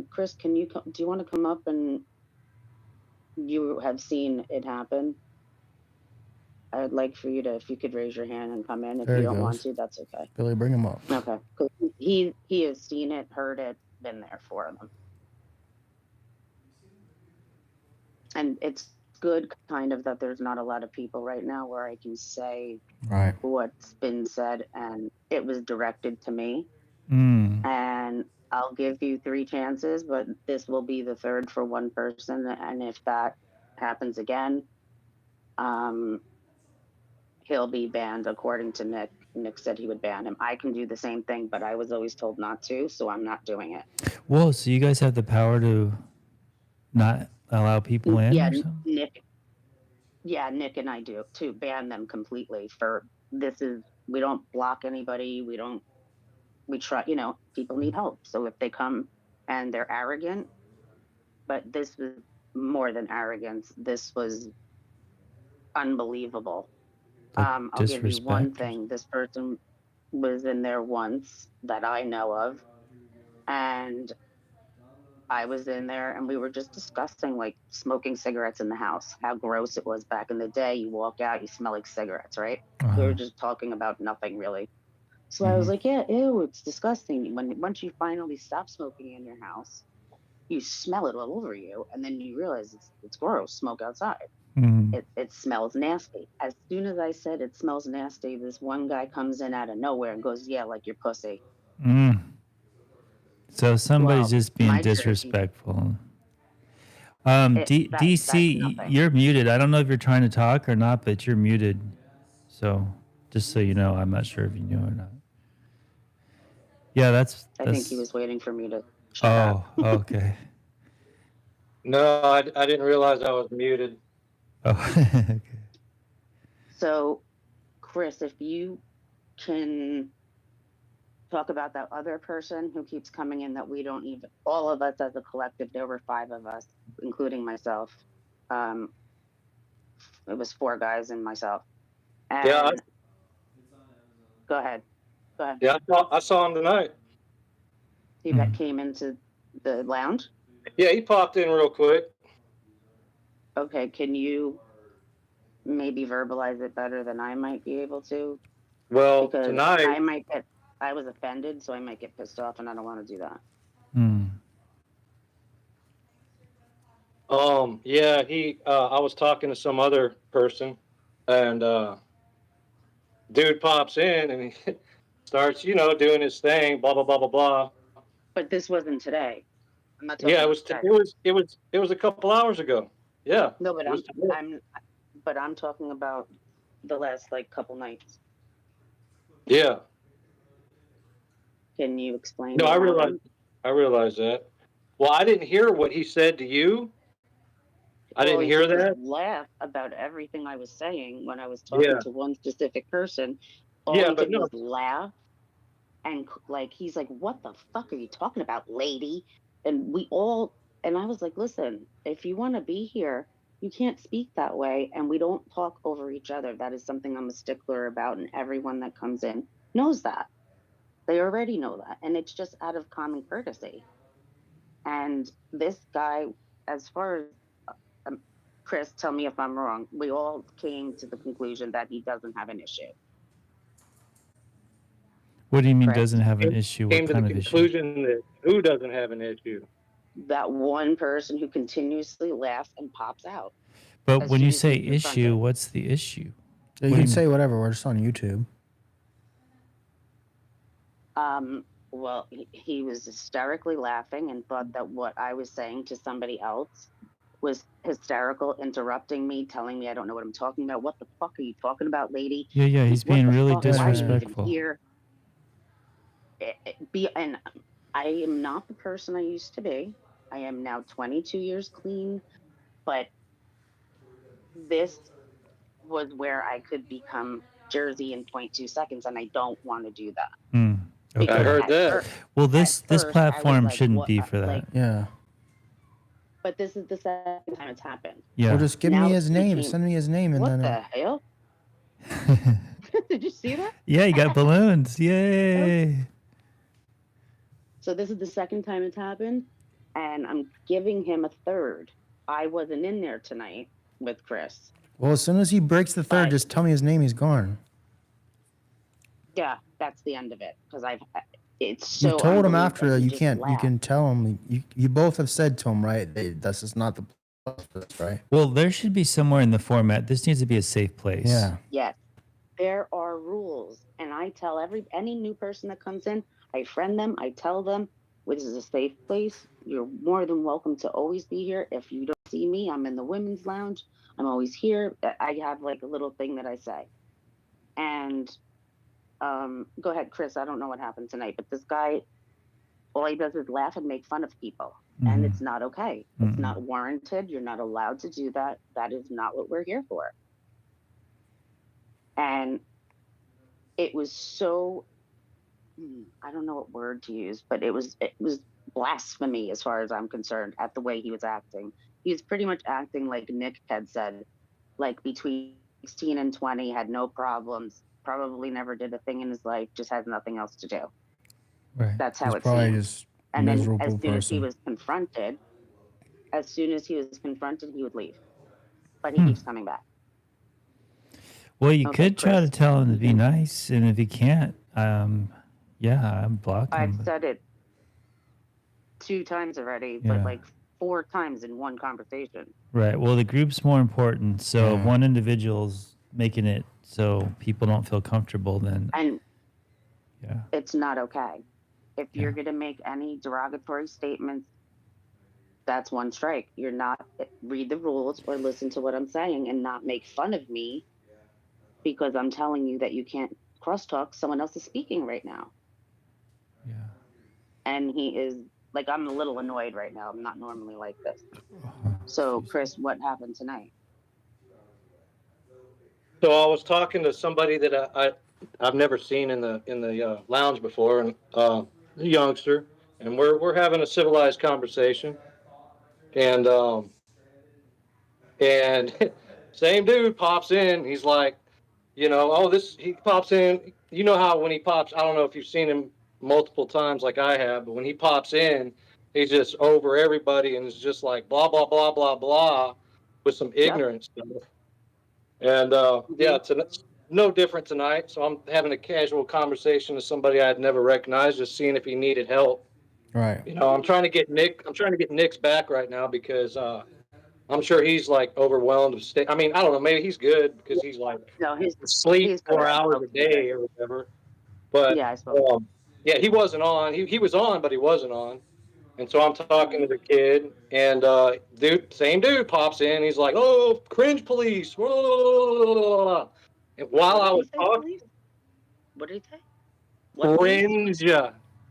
Chris, can you come? Do you want to come up and you have seen it happen? I'd like for you to, if you could raise your hand and come in. If There you he don't want goes. to, that's okay. Billy, bring him up. Okay. 'Cause he has seen it, heard it, been there for them. And it's good kind of that there's not a lot of people right now where I can say Right. what's been said, and it was directed to me. Mm. And I'll give you 3 chances, but this will be the third for one person. And if that happens again, he'll be banned according to Nick. Nick said he would ban him. I can do the same thing, but I was always told not to, so I'm not doing it. Whoa, so you guys have the power to not allow people in Yeah, or something? Nick and I do to ban them completely for this is we don't block anybody. We try, people need help. So if they come and they're arrogant, but this was more than arrogance. This was unbelievable. Like I'll give you one disrespect? thing. This person was in there once that I know of, and I was in there and we were just discussing like smoking cigarettes in the house, how gross it was back in the day. You walk out, you smell like cigarettes, right? We were just talking about nothing really. So I was like, yeah, ew, it's disgusting. Once you finally stop smoking in your house, you smell it all over you, and then you realize it's gross. Smoke outside. It smells nasty. As soon as I said it smells nasty, this one guy comes in out of nowhere and goes, yeah, like your pussy. So somebody's Well, just being my Jersey, disrespectful. that's DC, nothing. you're muted. I don't know if you're trying to talk or not, but you're muted. So just so you know, I'm not sure if you knew or not. Yeah, that's. I think he was waiting for me to shut up. Oh, okay. No, I didn't realize I was muted. Oh, okay. So, Chris, if you can talk about that other person who keeps coming in that we don't even, all of us as a collective, there were 5 of us, including myself. It was 4 guys and myself. And Yeah, go ahead. yeah, I saw him tonight. He came into the lounge? Yeah, he popped in real quick. Okay, can you maybe verbalize it better than I might be able to? Well, because tonight I was offended, so I might get pissed off, and I don't want to do that. Yeah, I was talking to some other person, and dude pops in and he starts, doing his thing, blah blah blah blah blah. But this wasn't today. I'm not talking Yeah, it was a couple hours ago. Yeah. No, but I'm talking about the last couple nights. Yeah. Can you explain? No, I realize that. Well, I didn't hear what he said to you. I didn't hear that. Laugh about everything I was saying when I was talking to one specific person. All he did was laugh, and he's like, "What the fuck are you talking about, lady?" And I was like, "Listen, if you want to be here, you can't speak that way, and we don't talk over each other. That is something I'm a stickler about, and everyone that comes in knows that. They already know that, and it's just out of common courtesy." And this guy, as far as Chris, tell me if I'm wrong, we all came to the conclusion that he doesn't have an issue. What do you mean doesn't have an issue? What kind of issue? Conclusion that who doesn't have an issue? That one person who continuously laughs and pops out. But when you say issue, what's the issue? You can say whatever. We're just on YouTube. Well, he was hysterically laughing and thought that what I was saying to somebody else was hysterical, interrupting me, telling me I don't know what I'm talking about. What the fuck are you talking about, lady? Yeah, he's being really disrespectful. And I am not the person I used to be. I am now 22 years clean, but this was where I could become Jersey in 0.2 seconds, and I don't want to do that. Okay. I heard that. Well, this platform shouldn't be for that. Yeah. But this is the second time it's happened. Yeah. Well, just give me his name. Send me his name, and what then. What the hell? Did you see that? Yeah, you got balloons. Yay! So this is the second time it's happened, and I'm giving him a third. I wasn't in there tonight with Chris. Well, as soon as he breaks the third, just tell me his name. He's gone. Yeah, that's the end of it. Because It's You so told him unbelievable. after He you just can't. You laughed. can tell him. You both have said to him, right? This is not the place for this, right? Well, there should be somewhere in the format. This needs to be a safe place. Yeah. Yes, there are rules, and I tell any new person that comes in, I friend them, I tell them this is a safe place. You're more than welcome to always be here. If you don't see me, I'm in the women's lounge. I'm always here. I have like a little thing that I say. And go ahead, Chris. I don't know what happened tonight, but this guy, all he does is laugh and make fun of people. And it's not okay. It's not warranted. You're not allowed to do that. That is not what we're here for. And it was so, I don't know what word to use, but it was blasphemy as far as I'm concerned at the way he was acting. He was pretty much acting like Nick had said, like between 16 and 20, had no problems, probably never did a thing in his life, just has nothing else to do. Right. That's how He's it probably seemed. just And then miserable as soon as he person. was confronted, he would leave. But he keeps coming back. Well, you Okay, could try to Chris. tell him to be nice, and if he can't, yeah, I'm blocking I've him. said it 2 times already, Yeah. but like 4 times in one conversation. Right. Well, the group's more important. So if one individual's making it so people don't feel comfortable, then And yeah. it's not okay. If you're Yeah. going to make any derogatory statements, that's one strike. You're not, read the rules or listen to what I'm saying and not make fun of me because I'm telling you that you can't crosstalk. Someone else is speaking right now. Yeah. And he is like, I'm a little annoyed right now. I'm not normally like this. So, Chris, what happened tonight? So I was talking to somebody that I've never seen in the lounge before, and a youngster, and we're having a civilized conversation, and and same dude pops in. He's like, he pops in. You know how when he pops, I don't know if you've seen him multiple times like I have, but when he pops in, he's just over everybody and is just like blah blah blah blah blah with some ignorant stuff. And yeah, it's no different tonight. So I'm having a casual conversation with somebody I'd never recognized, just seeing if he needed help. Right. I'm trying to get Nick. I'm trying to get Nick's back right now because I'm sure he's like overwhelmed. I mean, I don't know. Maybe he's good because he's like No, sleep he's 4 good. I hours spoke a to him. day or whatever. But Yeah, I spoke. yeah, he wasn't on. He was on, but he wasn't on. And so I'm talking to the kid, and same dude pops in. He's like, "Oh, cringe police!" And while I was talking, What did he say? What police?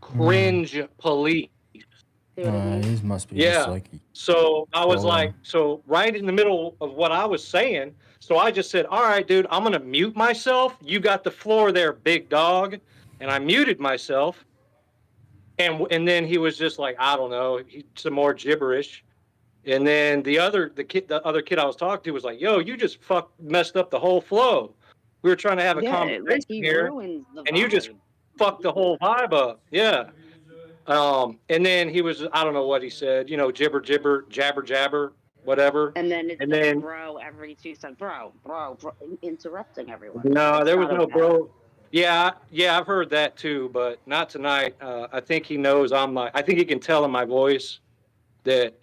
cringe police. See what I mean? These must be just Yeah. like. So I was like, trolling. so right in the middle of what I was saying, so I just said, "All right, dude, I'm gonna mute myself. You got the floor there, big dog." And I muted myself. And then he was just like, I don't know, some more gibberish. And then the other kid I was talking to was like, "Yo, you just messed up the whole flow. We were trying to have a Yeah, like conversation he here, ruins the and you just vibe. fucked the whole vibe up." Yeah. And then he was, I don't know what he said, jibber jibber, jabber jabber, whatever. And then it's And the then bro every 2 seconds. Bro, interrupting everyone. no, It's there was not no okay. bro. Yeah, I've heard that too, but not tonight. I think he knows I think he can tell in my voice that,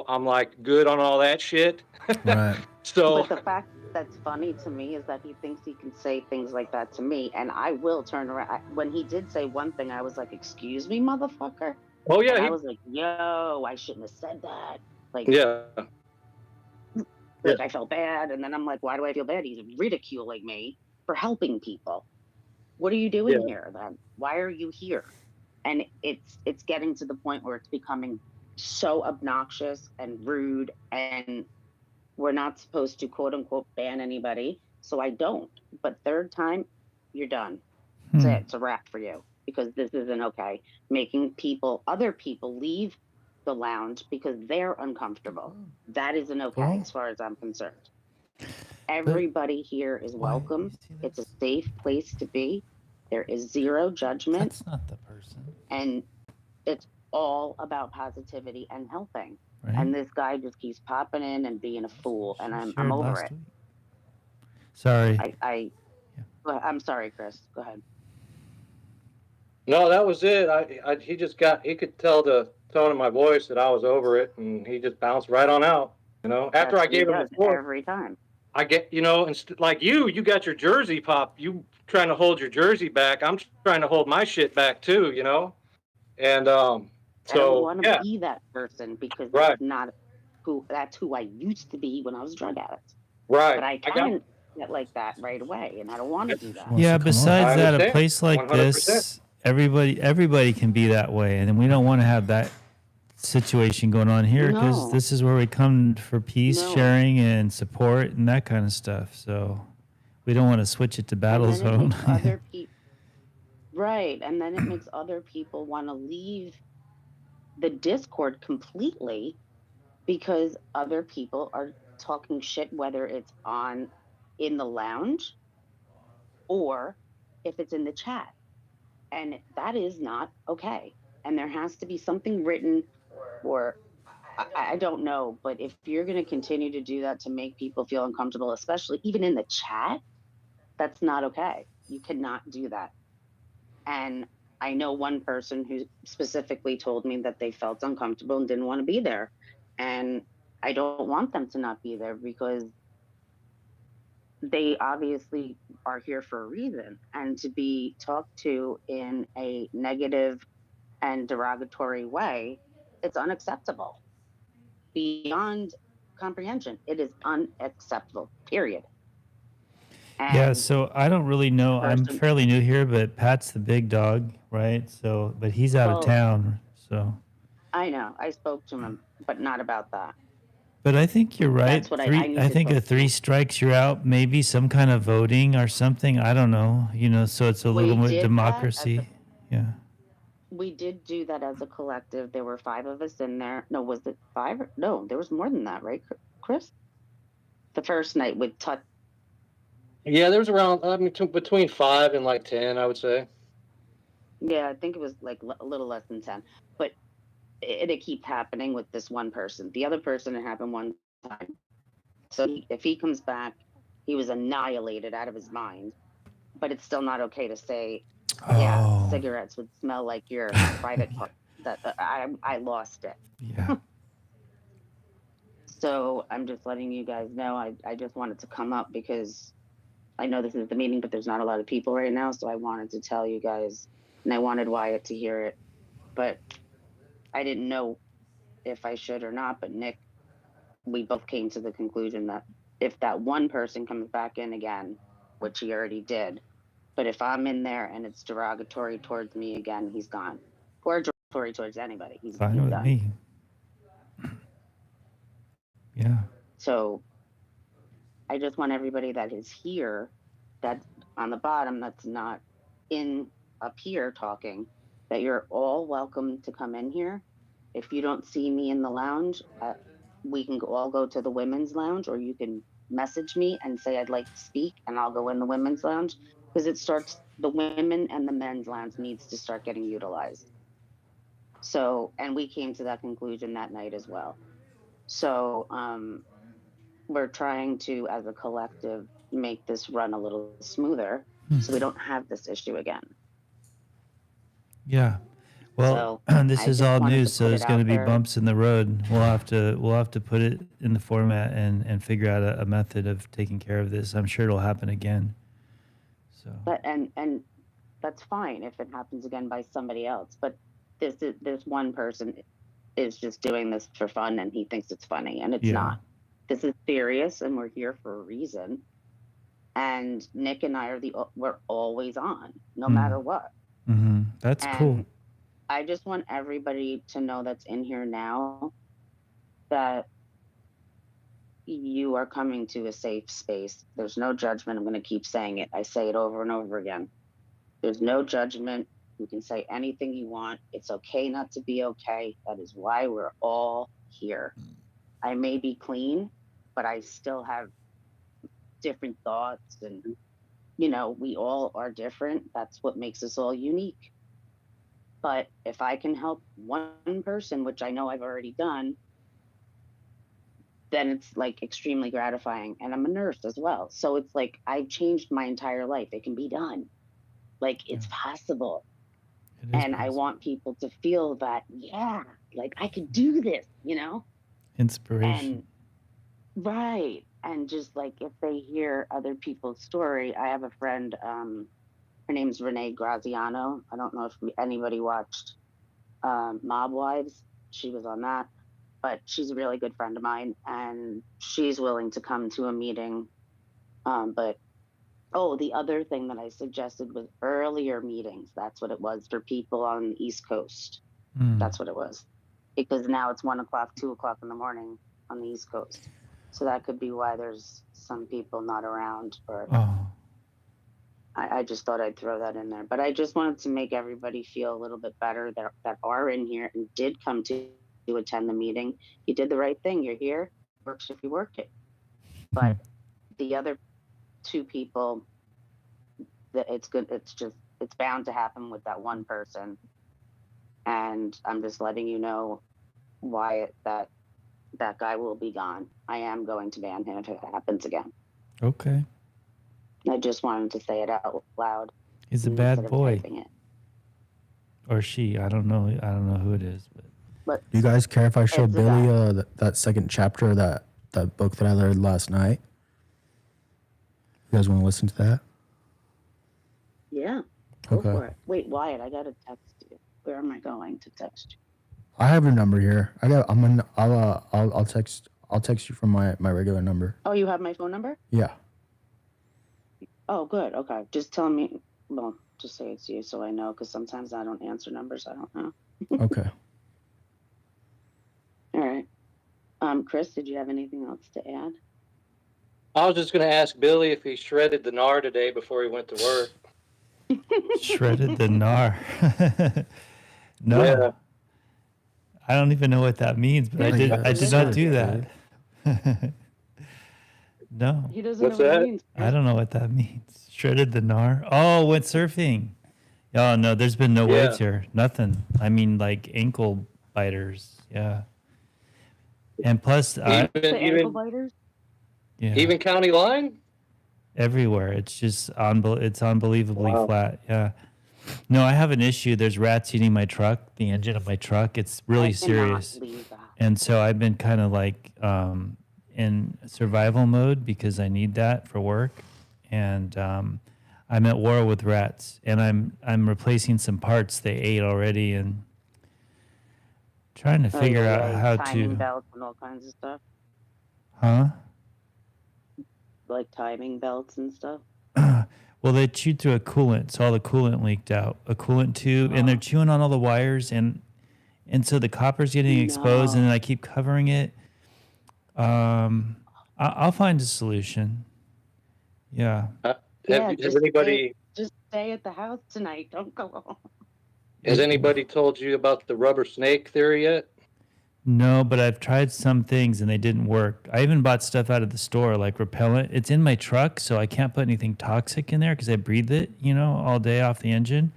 I'm like good on all that shit. Right. So But the fact that's funny to me is that he thinks he can say things like that to me, and I will turn around. When he did say one thing, I was like, "Excuse me, motherfucker," oh and yeah, I was like, "Yo, I shouldn't have said that." Like, yeah. I felt bad, and then I'm like, "Why do I feel bad?" He's ridiculing me for helping people. What are you doing here then? Why are you here? And it's getting to the point where it's becoming so obnoxious and rude, and we're not supposed to quote unquote ban anybody, so I don't. But third time, you're done. That's it. It's a wrap for you because this isn't okay. Making other people leave the lounge because they're uncomfortable. That isn't okay as far as I'm concerned. Everybody here is welcome. It's a safe place to be. There is zero judgment. That's not the person. And it's all about positivity and helping. Right? And this guy just keeps popping in and being a fool, and I'm over it. Week. Sorry. I'm sorry, Chris. Go ahead. No, that was it. He just he could tell the tone of my voice that I was over it, and he just bounced right on out. After That's I what he gave him the does floor, every time. I get, like you got your jersey pop. You trying to hold your jersey back. I'm trying to hold my shit back too, And I don't so want to yeah, be that person because right, that's who I used to be when I was a drug addict. right. But I I got, can get like that right away, and I don't want to do She that. wants Yeah, to come up. besides I that, a understand, place like 100%. this, everybody can be that way, and we don't want to have that situation going on here because No, this is where we come for peace, no. sharing, and support, and that kind of stuff. So we don't want to switch it to And battle then it zone. makes other people right, and then it makes other people want to leave the Discord completely because other people are talking shit, whether it's on in the lounge or if it's in the chat. And that is not okay. And there has to be something written, or I don't know, but if you're going to continue to do that to make people feel uncomfortable, especially even in the chat, that's not okay. You cannot do that. And I know one person who specifically told me that they felt uncomfortable and didn't want to be there. And I don't want them to not be there because they obviously are here for a reason. And to be talked to in a negative and derogatory way, it's unacceptable beyond comprehension. It is unacceptable, period. Yeah, And so I don't really the know. I'm person, fairly new here, but Pat's the big dog, right? So, but he's out of well, town. So, I know I spoke to him, but not about that. but I think you're right. That's what I need I to think talk a to three him. strikes you're out. Maybe some kind of voting or something. I don't know. So it's a little We more did that as a democracy. Yeah. we did do that as a collective. There were 5 of us in there. No, was it 5? No, there was more than that, right, Chris? The first night with Tut. Yeah, there's around, I mean, between 5 and like 10, I would say. Yeah, I think it was like a little less than 10. But it keep happening with this one person. The other person, it happened one time. So if he comes back, he was annihilated out of his mind. But it's still not okay to say, yeah, Oh, cigarettes would smell like your private part. That I lost it. yeah. So I'm just letting you guys know. I just wanted to come up because I know this is the meeting, but there's not a lot of people right now. So I wanted to tell you guys, and I wanted Wyatt to hear it. But I didn't know if I should or not. But Nick, we both came to the conclusion that if that one person comes back in again, which he already did, but if I'm in there and it's derogatory towards me again, he's gone. Or derogatory towards anybody, he's Fine with done. me. Yeah. So I just want everybody that is here, that's on the bottom, that's not up here talking, that you're all welcome to come in here. If you don't see me in the lounge, we can all go to the women's lounge, or you can message me and say I'd like to speak, and I'll go in the women's lounge, because the women and the men's lounge needs to start getting utilized. So, and we came to that conclusion that night as well. So we're trying to, as a collective, make this run a little smoother so we don't have this issue again. Yeah. Well, So this I is just all wanted new, to so put there's it going to out be there. bumps in the road. We'll have to put it in the format and figure out a method of taking care of this. I'm sure it'll happen again. So. But and that's fine if it happens again by somebody else. But this one person is just doing this for fun, and he thinks it's funny, and it's not. This is serious, and we're here for a reason. And Nick and I we're always on, no matter what. Mm-hmm. That's cool. I just want everybody to know that's in here now that you are coming to a safe space. There's no judgment. I'm going to keep saying it. I say it over and over again. There's no judgment. You can say anything you want. It's okay not to be okay. That is why we're all here. I may be clean, but I still have different thoughts, and we all are different. That's what makes us all unique. But if I can help one person, which I know I've already done, then it's like extremely gratifying. And I'm a nurse as well. So it's like I've changed my entire life. It can be done. Like it's possible. It is And I possible. want people to feel that, yeah, like I could do this, you know? Inspiration. And right. And just like if they hear other people's story, I have a friend, her name's Renee Graziano. I don't know if anybody watched Mob Wives. She was on that, but she's a really good friend of mine, and she's willing to come to a meeting. But the other thing that I suggested was earlier meetings. That's what it was for people on the East Coast. That's what it was, because now it's 1 o'clock, 2 o'clock in the morning on the East Coast. So that could be why there's some people not around. Or I just thought I'd throw that in there. But I just wanted to make everybody feel a little bit better that are in here and did come to attend the meeting. You did the right thing. You're here. Works if you work it. But the other two people, that it's good. It's bound to happen with that one person. And I'm just letting you know why that guy will be gone. I am going to ban him if it happens again. Okay. I just wanted to say it out loud. He's a instead bad of boy. typing it. Or she. I don't know. I don't know who it is. But Do you guys care if I show It's a Billy that second chapter of that book that I read last night? You guys want to listen to that? yeah, go Okay. for it. Wait, Wyatt, I gotta text you. Where am I going to text you? I have your number here. I'll text you from my regular number. Oh, you have my phone number? Yeah. Oh, good. Okay, just tell me. Well, just say it's you so I know, because sometimes I don't answer numbers I don't know. Okay. All right. Chris, did you have anything else to add? I was just going to ask Billy if he shredded the gnar today before he went to work. Shredded the gnar. No. Yeah. I don't even know what that means, but I did not do that. No. He doesn't What's know what that? it means. I don't know what that means. Shredded the gnar. Oh, went surfing. Oh no, there's been no Yeah. waves here. Nothing. I mean, like ankle biters. Yeah. And plus, The ankle biters? yeah, Even county line? everywhere. It's just it's unbelievably Wow. flat. Yeah. No, I have an issue. There's rats eating my truck, the engine of my truck. It's really I cannot serious. believe that. And so I've been kind of like in survival mode because I need that for work. And I'm at war with rats, and I'm replacing some parts they ate already, and trying to figure out how timing to. belts and all kinds of stuff, Huh? like timing belts and stuff. Well, they chewed through a coolant, so all the coolant leaked out. A coolant tube, and they're chewing on all the wires, and so the copper's getting exposed, and then I keep covering it. I'll find a solution. Yeah. Has anybody Just stay at the house tonight. Don't go home. has anybody told you about the rubber snake theory yet? No, but I've tried some things and they didn't work. I even bought stuff out of the store, like repellent. It's in my truck, so I can't put anything toxic in there because I breathe it, all day off the engine.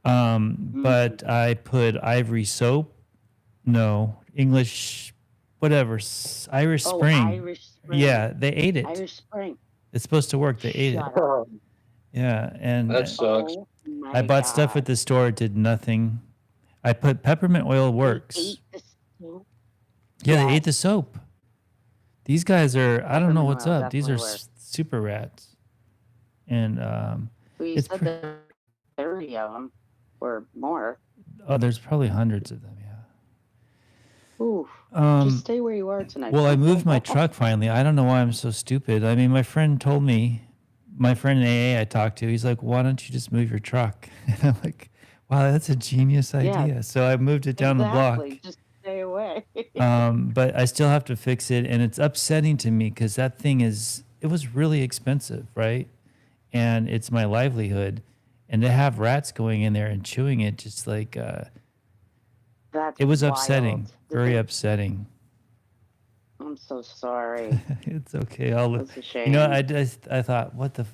But I put Ivory soap. No, English, whatever, Irish Spring. Irish Spring. Yeah, they ate it. Irish Spring. It's supposed to work. They ate it. Shut up. Yeah, and That sucks. Oh, I bought stuff at the store. It did nothing. I put peppermint oil works. Ate the soap? Yeah, they Yes. ate the soap. These guys are, I don't know Peppermint what's oil up. These are definitely works. super rats. And, Well, you it's said there were 30 of them or more. there's probably hundreds of them, yeah. Ooh, Um, just stay where you are tonight. well, I Don't go moved my home. truck finally. I don't know why I'm so stupid. I mean, my friend told me, my friend in AA I talked to, he's like, why don't you just move your truck? And I'm like, wow, that's a genius idea. So I moved it down the block. Exactly. Just stay away. But I still have to fix it, and it's upsetting to me because that thing it was really expensive, right? And it's my livelihood, and to have rats going in there and chewing it, just like That's it was wild. upsetting, very upsetting. I'm so sorry. It's okay. I'll That's a shame. I thought, what the,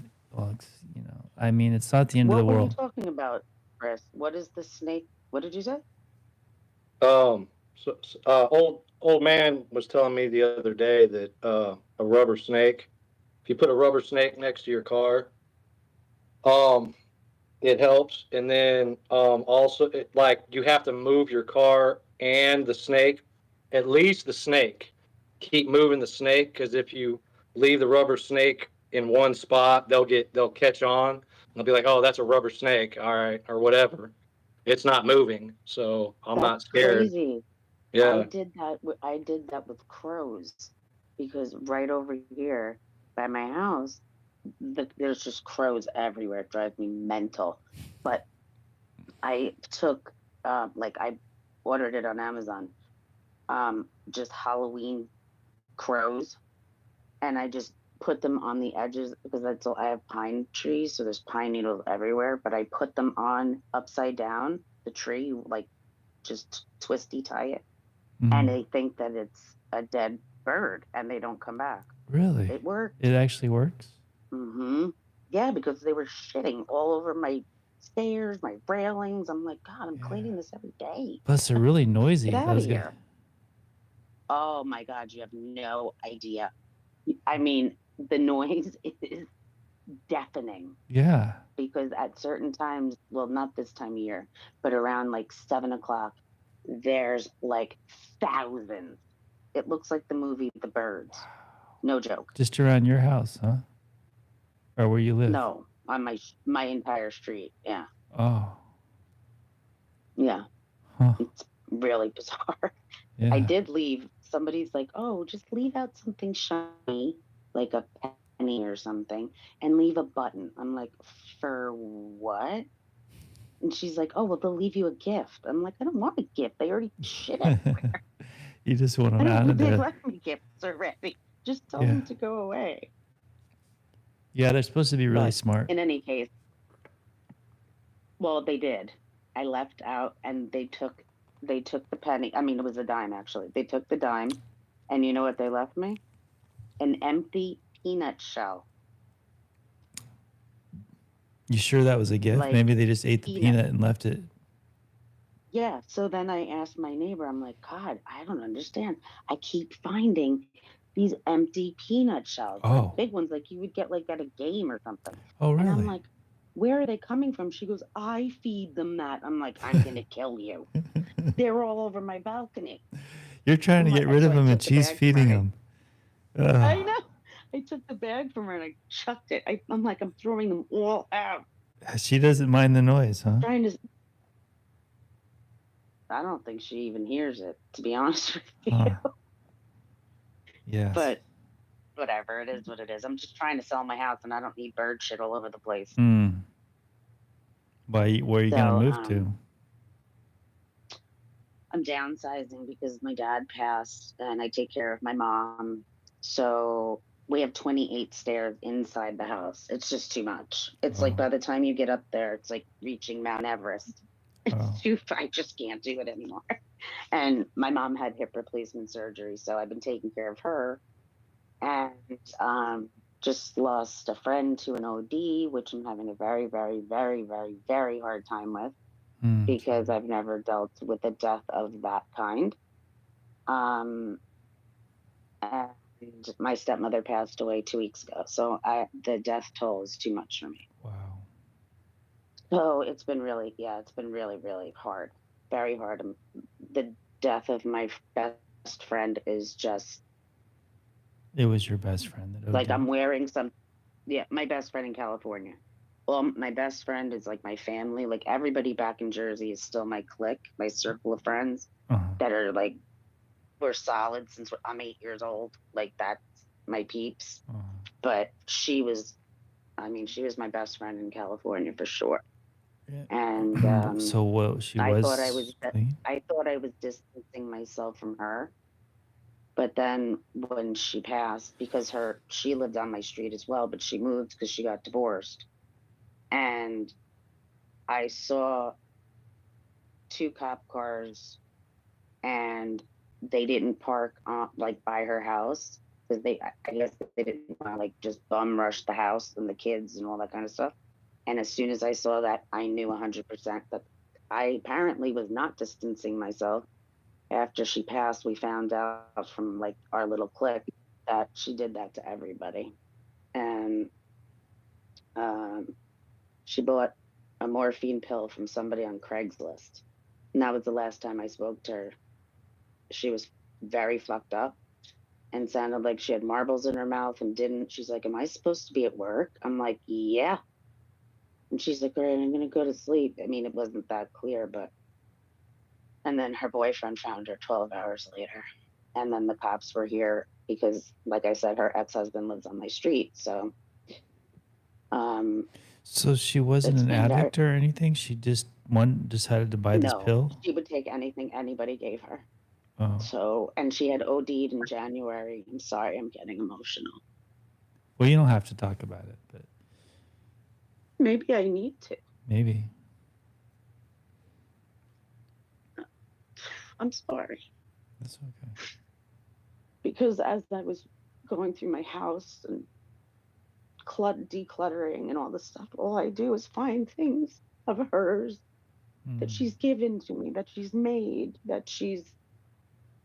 I mean, it's not the end What of the were you world. talking about, Chris? What is the snake? What did you say? Old man was telling me the other day that a rubber snake, if you put a rubber snake next to your car, It helps. And then also, like, you have to move your car and the snake, at least the snake. Keep moving the snake, because if you leave the rubber snake in one spot, they'll catch on. They'll be like, oh, that's a rubber snake, all right, or whatever. It's not moving, so I'm That's not scared. crazy. Yeah. I did that with crows, because right over here by my house, there's just crows everywhere. It drives me mental. But I took, like, I ordered it on Amazon, just Halloween crows, and I just put them on the edges, because that's all I have, pine trees, so there's pine needles everywhere. But I put them on upside down the tree, like, just twisty tie it, and they think that it's a dead bird, and they don't come back. Really? It worked. It actually works? Yeah, because they were shitting all over my stairs, my railings. I'm like, God, I'm cleaning this every day. Plus, they're really noisy. Get out of here. Oh my God, you have no idea. I mean, the noise is deafening. Yeah. Because at certain times, well, not this time of year, but around like 7 o'clock, there's like thousands. It looks like the movie The Birds. No joke. Just around your house, huh? Or where you live? No, on my entire street. Yeah. Oh. Yeah. Huh. It's really bizarre. Yeah. I did leave. Somebody's like, oh, just leave out something shiny, like a penny or something, and leave a button. I'm like, for what? And she's like, oh, well, they'll leave you a gift. I'm like, I don't want a gift. They already shit everywhere. You just want I them out don't of they there. left me gifts already. Just tell them to go away. Yeah, they're supposed to be really But smart. in any case, well, they did. I left out, and they took the penny. I mean, it was a dime, actually. They took the dime, and you know what they left me? An empty peanut shell. You sure that was a gift? Like, Maybe they just ate the peanut and left it. Yeah. So then I asked my neighbor, I'm like, God, I don't understand. I keep finding these empty peanut shells, like big ones, like you would get like at a game or something. Oh, really? And I'm like, where are they coming from? She goes, I feed them that. I'm like, I'm going to kill you. They're all over my balcony. You're trying to get rid of them, and she's feeding them. I know. I took the bag from her and I chucked it. I'm like, I'm throwing them all out. She doesn't mind the noise, huh? I don't think she even hears it, to be honest with you. Huh. Yes. But whatever, it is what it is. I'm just trying to sell my house, and I don't need bird shit all over the place. Where are you going to move to? I'm downsizing because my dad passed, and I take care of my mom. So we have 28 stairs inside the house. It's just too much. It's like by the time you get up there, it's like reaching Mount Everest. I just can't do it anymore. And my mom had hip replacement surgery, so I've been taking care of her. And just lost a friend to an OD, which I'm having a very, very, very, very, very hard time with, because I've never dealt with a death of that kind. And my stepmother passed away 2 weeks ago, so the death toll is too much for me. Wow. So it's been really, really hard, very hard. The death of my best friend is just. It was your best friend that. Like I'm wearing my best friend in California. Well, my best friend is like my family. Like everybody back in Jersey is still my clique, my circle of friends that are like, we're solid since I'm 8 years old. Like that's my peeps. But she was my best friend in California for sure. Yeah. And so what she was? I thought I was distancing myself from her. But then when she passed, because she lived on my street as well, but she moved because she got divorced. And I saw 2 cop cars, and they didn't park like by her house, because I guess they didn't want to like just bum rush the house and the kids and all that kind of stuff. And as soon as I saw that, I knew 100% that I apparently was not distancing myself. After she passed, we found out from like our little clique that she did that to everybody. And she bought a morphine pill from somebody on Craigslist. And that was the last time I spoke to her. She was very fucked up and sounded like she had marbles in her mouth and didn't. She's like, "Am I supposed to be at work?" I'm like, "Yeah." And she's like, "All right, I'm going to go to sleep." I mean, it wasn't that clear, but. And then her boyfriend found her 12 hours later. And then the cops were here because, like I said, her ex husband lives on my street. So, um, So she wasn't it's an been very. addict or anything? She just decided to buy this No, pill? she would take anything anybody gave her. Oh. So, and she had OD'd in January. I'm sorry, I'm getting emotional. Well, you don't have to talk about it, but Maybe I need to. maybe. I'm sorry. That's okay. Because as I was going through my house and decluttering and all this stuff, all I do is find things of hers that she's given to me, that she's made, that she's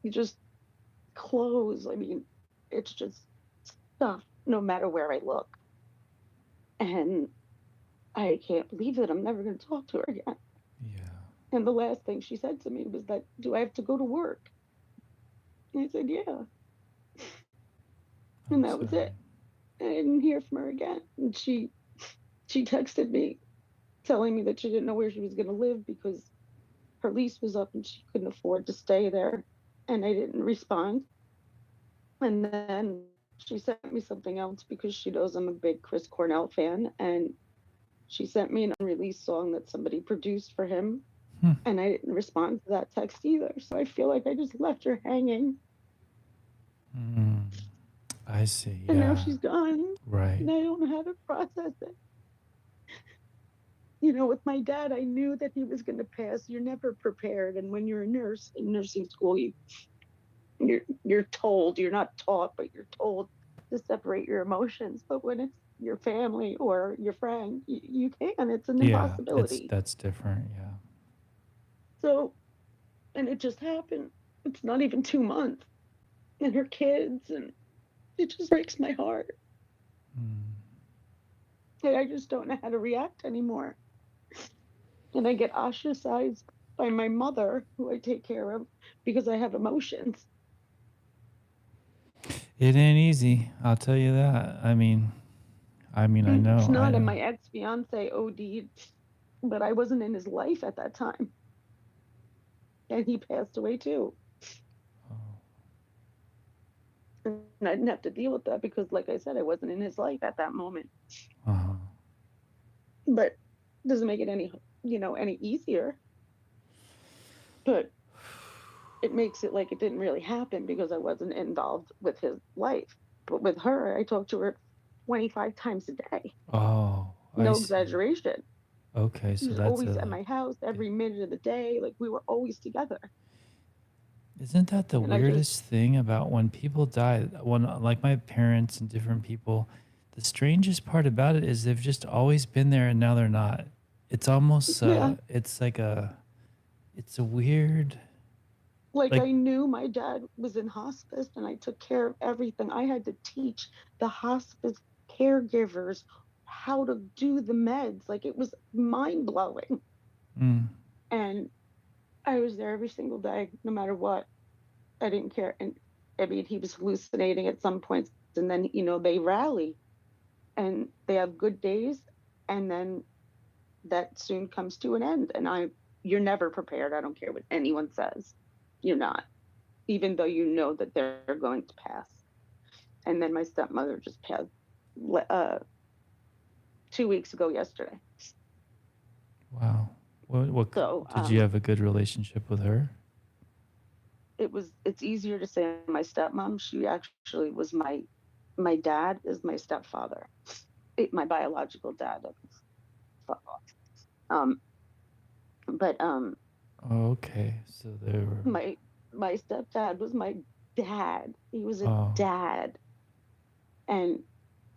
just clothes. I mean, it's just stuff no matter where I look. And I can't believe that I'm never going to talk to her again. Yeah. And the last thing she said to me was that, "Do I have to go to work?" And I said, "Yeah." And that was it. And I didn't hear from her again. And she texted me telling me that she didn't know where she was going to live because her lease was up and she couldn't afford to stay there. And I didn't respond. And then she sent me something else because she knows I'm a big Chris Cornell fan. And she sent me an unreleased song that somebody produced for him. And I didn't respond to that text either. So I feel like I just left her hanging. I see. And now Yeah. she's gone. Right. And I don't know how to process it. You know, with my dad, I knew that he was going to pass. You're never prepared. And when you're a nurse in nursing school, you're told, you're not taught, but you're told to separate your emotions. But when it's your family or your friend, you can't. It's an Yeah, impossibility. that's different. Yeah. So, and it just happened. It's not even 2 months. And her kids, and it just breaks my heart. And I just don't know how to react anymore. And I get ostracized by my mother, who I take care of, because I have emotions. It ain't easy. I'll tell you that. I mean, I know. It's I not, and know. my ex-fiance OD'd, but I wasn't in his life at that time. And he passed away too. And I didn't have to deal with that because, like I said, I wasn't in his life at that moment. But it doesn't make it any easier. But it makes it like it didn't really happen because I wasn't involved with his life. But with her, I talked to her 25 times a day. Oh, No I see. exaggeration. Okay, She so was that's always at my house every minute of the day. Like, we were always together. Isn't that the And I weirdest thing about when people die? When like my parents and different people, the strangest part about it is they've just always been there and now they're not. It's almost it's like it's a weird like I knew my dad was in hospice and I took care of everything. I had to teach the hospice caregivers how to do the meds. Like, it was mind blowing. And I was there every single day, no matter what. I didn't care. And I mean, he was hallucinating at some points, and then, they rally and they have good days, and then that soon comes to an end. And you're never prepared. I don't care what anyone says. You're not, even though you know that they're going to pass. And then my stepmother just passed 2 weeks ago yesterday. Wow. What So, did you have a good relationship with her? it's easier to say my stepmom. She actually was my dad is my stepfather, my biological dad. But Okay, so they were. my stepdad was my dad. He was a dad, and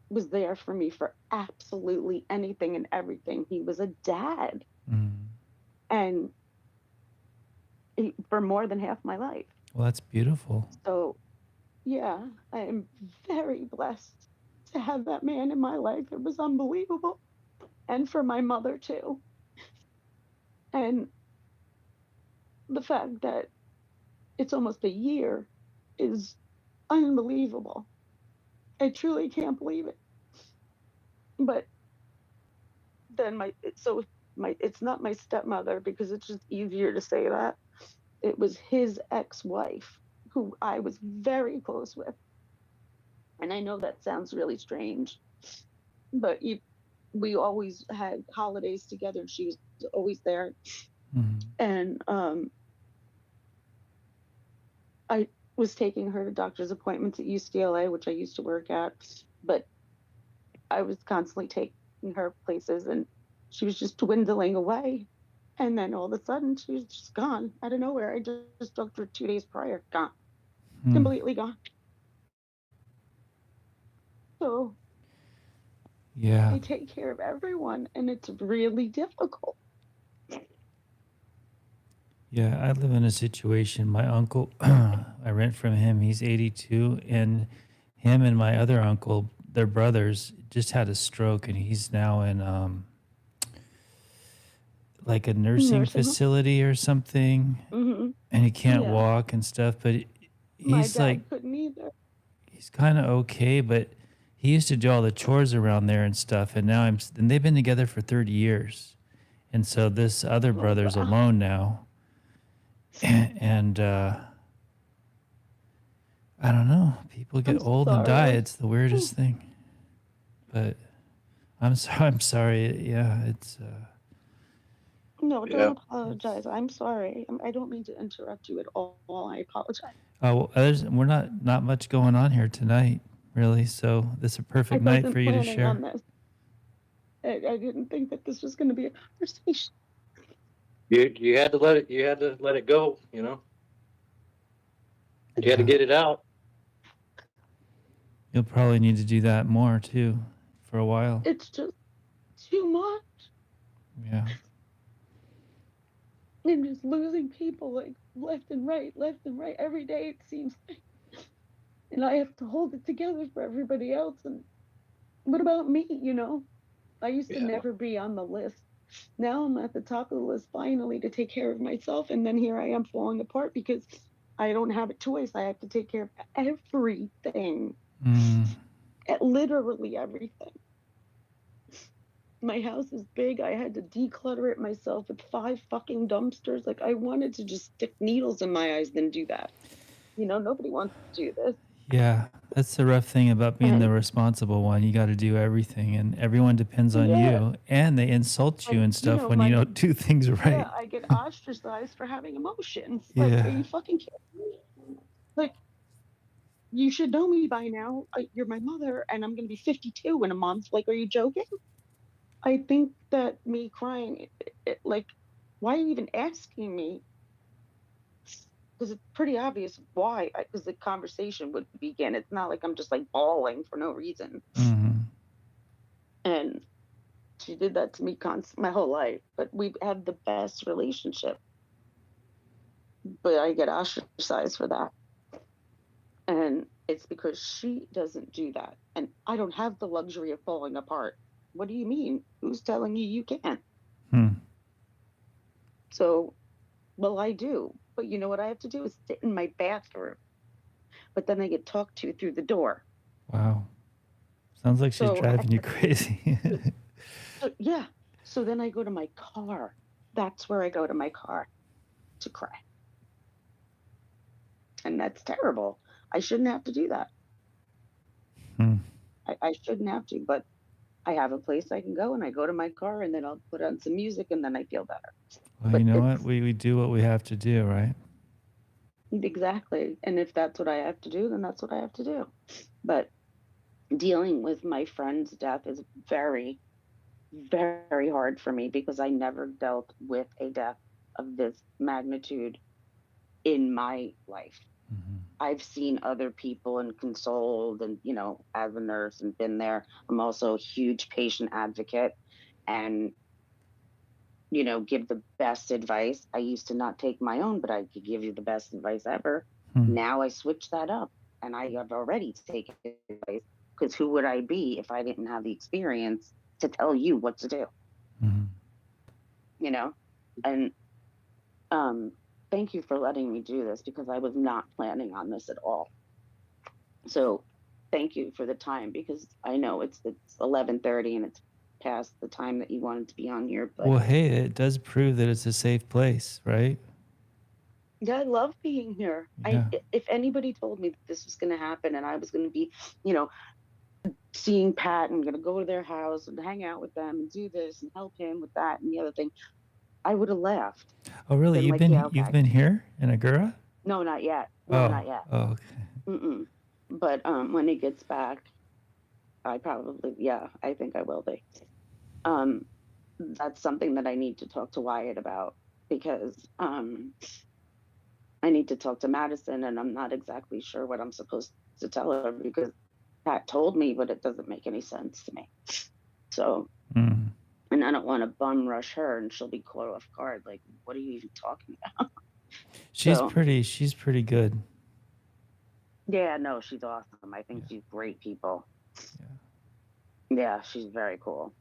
was there for me for absolutely anything and everything. He was a dad, and for more than half my life. Well, that's beautiful. So, yeah, I am very blessed to have that man in my life. It was unbelievable. And for my mother too. And the fact that it's almost a year is unbelievable. I truly can't believe it. But then it's not my stepmother because it's just easier to say that. It was his ex-wife who I was very close with. And I know that sounds really strange, but we always had holidays together and she was always there. Mm-hmm. And I was taking her to doctor's appointments at UCLA, which I used to work at, but I was constantly taking her places and she was just dwindling away. And then all of a sudden she was just gone out of nowhere. I just talked to her 2 days prior, gone, Hmm. completely gone. So Yeah. I take care of everyone and it's really difficult. Yeah, I live in a situation. My uncle, I rent from him. He's 82, and him and my other uncle, their brothers, just had a stroke, and he's now in like a nursing Nursing home. facility or something, Hmm. and he can't Yeah. walk and stuff. But My he's like, dad couldn't either. he's kind of okay, but he used to do all the chores around there and stuff, and now and they've been together for 30 years, and so this other Oh, brother's wow. alone now, and I don't know. People get I'm old and die. sorry. It's the weirdest thing. But I'm sorry. I'm sorry. Yeah, it's No, Yeah. don't apologize. I'm sorry. I don't mean to interrupt you at all. I apologize. well, we're not much going on here tonight, really. So this is a I perfect night for wasn't you to planning on share. this. I didn't think that this was going to be a conversation. You had to let it go, you know. You had to Yeah, get it out. you'll probably need to do that more too, for a while. It's just too much. Yeah. I'm just losing people like left and right, left and right. Every day it seems like. And I have to hold it together for everybody else. And what about me? I used to Yeah. never be on the list. Now I'm at the top of the list finally to take care of myself. And then here I am falling apart because I don't have a choice. I have to take care of everything, Mm, literally everything. My house is big. I had to declutter it myself with 5 fucking dumpsters. Like, I wanted to just stick needles in my eyes than do that. Nobody wants to do this. yeah, that's the rough thing about being the And responsible one. You got to do everything, and everyone depends on yeah, you, and they insult you and and stuff when you don't do things yeah, right. I get ostracized for having emotions. Like, are Yeah. you fucking kidding me? Like, you should know me by now. You're my mother, and I'm going to be 52 in a month. Like, are you joking? I think that me crying, like, why are you even asking me? Because it's pretty obvious why. Because the conversation would begin. It's not like I'm just like bawling for no reason. Hmm. And she did that to me my whole life. But we've had the best relationship. But I get ostracized for that. And it's because she doesn't do that. And I don't have the luxury of falling apart. What do you mean? Who's telling you you can't? Hmm. So, well, I do. But you know what I have to do is sit in my bathroom. But then I get talked to through the door. Wow. Sounds like she's So, driving you crazy. yeah. So then I go to my car. That's where I go to my car to cry. And that's terrible. I shouldn't have to do that. Hmm. I shouldn't have to, but I have a place I can go and I go to my car and then I'll put on some music and then I feel better. Well, you But know what? it's We do what we have to do, right? exactly. And if that's what I have to do, then that's what I have to do. But dealing with my friend's death is very, very hard for me because I never dealt with a death of this magnitude in my life. Hmm. I've seen other people and consoled and, as a nurse and been there. I'm also a huge patient advocate and, give the best advice. I used to not take my own, but I could give you the best advice ever. Hmm. Now I switch that up and I have already taken advice because who would I be if I didn't have the experience to tell you what to do? Hmm. You know, And thank you for letting me do this because I was not planning on this at all. So thank you for the time because I know it's 11:30 and it's past the time that you wanted to be on here. But Well, hey, it does prove that it's a safe place, right? yeah, I love being here. Yeah. If anybody told me that this was going to happen and I was going to be, you know, seeing Pat and going to go to their house and hang out with them and do this and help him with that and the other thing, I would have laughed. Oh, really? Been You've like, been yeah, you've okay. been here in Agura? No, not yet. No, Oh. not yet. Oh, okay. Mm-mm. But when he gets back, I probably, yeah, I think I will be. That's something that I need to talk to Wyatt about because I need to talk to Madison and I'm not exactly sure what I'm supposed to tell her because Pat told me, but it doesn't make any sense to me. So, and I don't want to bum rush her and she'll be caught off guard. Like, what are you even talking about? She's pretty good. Yeah, no, she's awesome. I think she's great people. Yeah, she's very cool.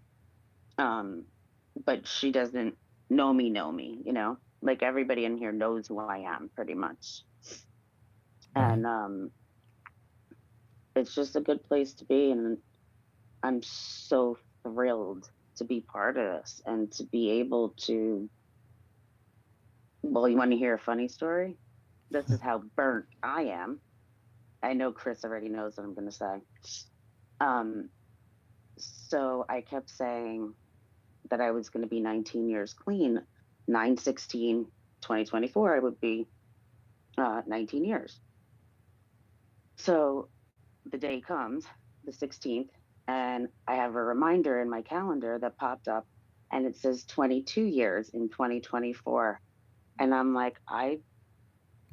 But she doesn't know me, you know? Like everybody in here knows who I am pretty much. Right. And it's just a good place to be and I'm so thrilled to be part of this and to be able to, well, you want to hear a funny story? This is how burnt I am. I know Chris already knows what I'm going to say. So I kept saying that I was going to be 19 years clean. 9/16/2024, I would be 19 years. So the day comes, the 16th, and I have a reminder in my calendar that popped up and it says 22 years in 2024. And I'm like, I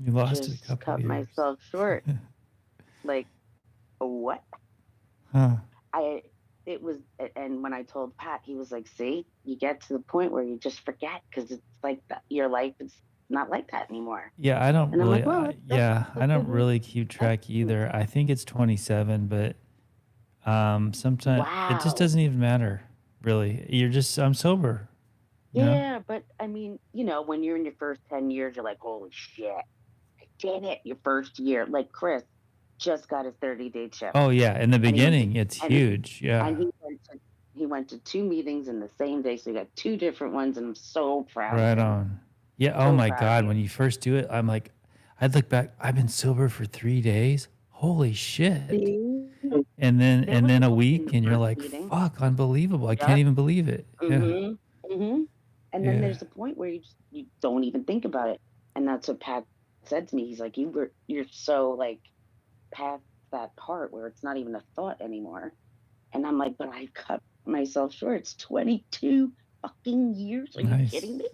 You lost just a couple cut years. myself short. Like, what? Huh. It was, and when I told Pat, he was like, see, you get to the point where you just forget because it's like your life is not like that anymore. Yeah, I don't And I'm really. like, well, I don't really keep track either. I think it's 27, but sometimes it just wow. doesn't even matter. Really, I'm sober. You know? Yeah, but I mean, you know, when you're in your first 10 years, you're like, holy shit, I did it. Your first year, like Chris just got his 30-day chip. Oh yeah, in the beginning, it's huge. Yeah. And he went to 2 meetings in the same day, so he got 2 different ones, and I'm so proud Right of him. on. Yeah. So Oh my proud of God, you. when you first do it, I'm like, I'd look back. I've been sober for 3 days. Holy shit. And then a week, and you're like, fuck, unbelievable. I can't even believe it. Yeah. And then there's a point where you don't even think about it, and that's what Pat said to me. He's like, you're so like past that part where it's not even a thought anymore. And I'm like, but I cut myself short. It's 22 fucking years. Are you kidding me?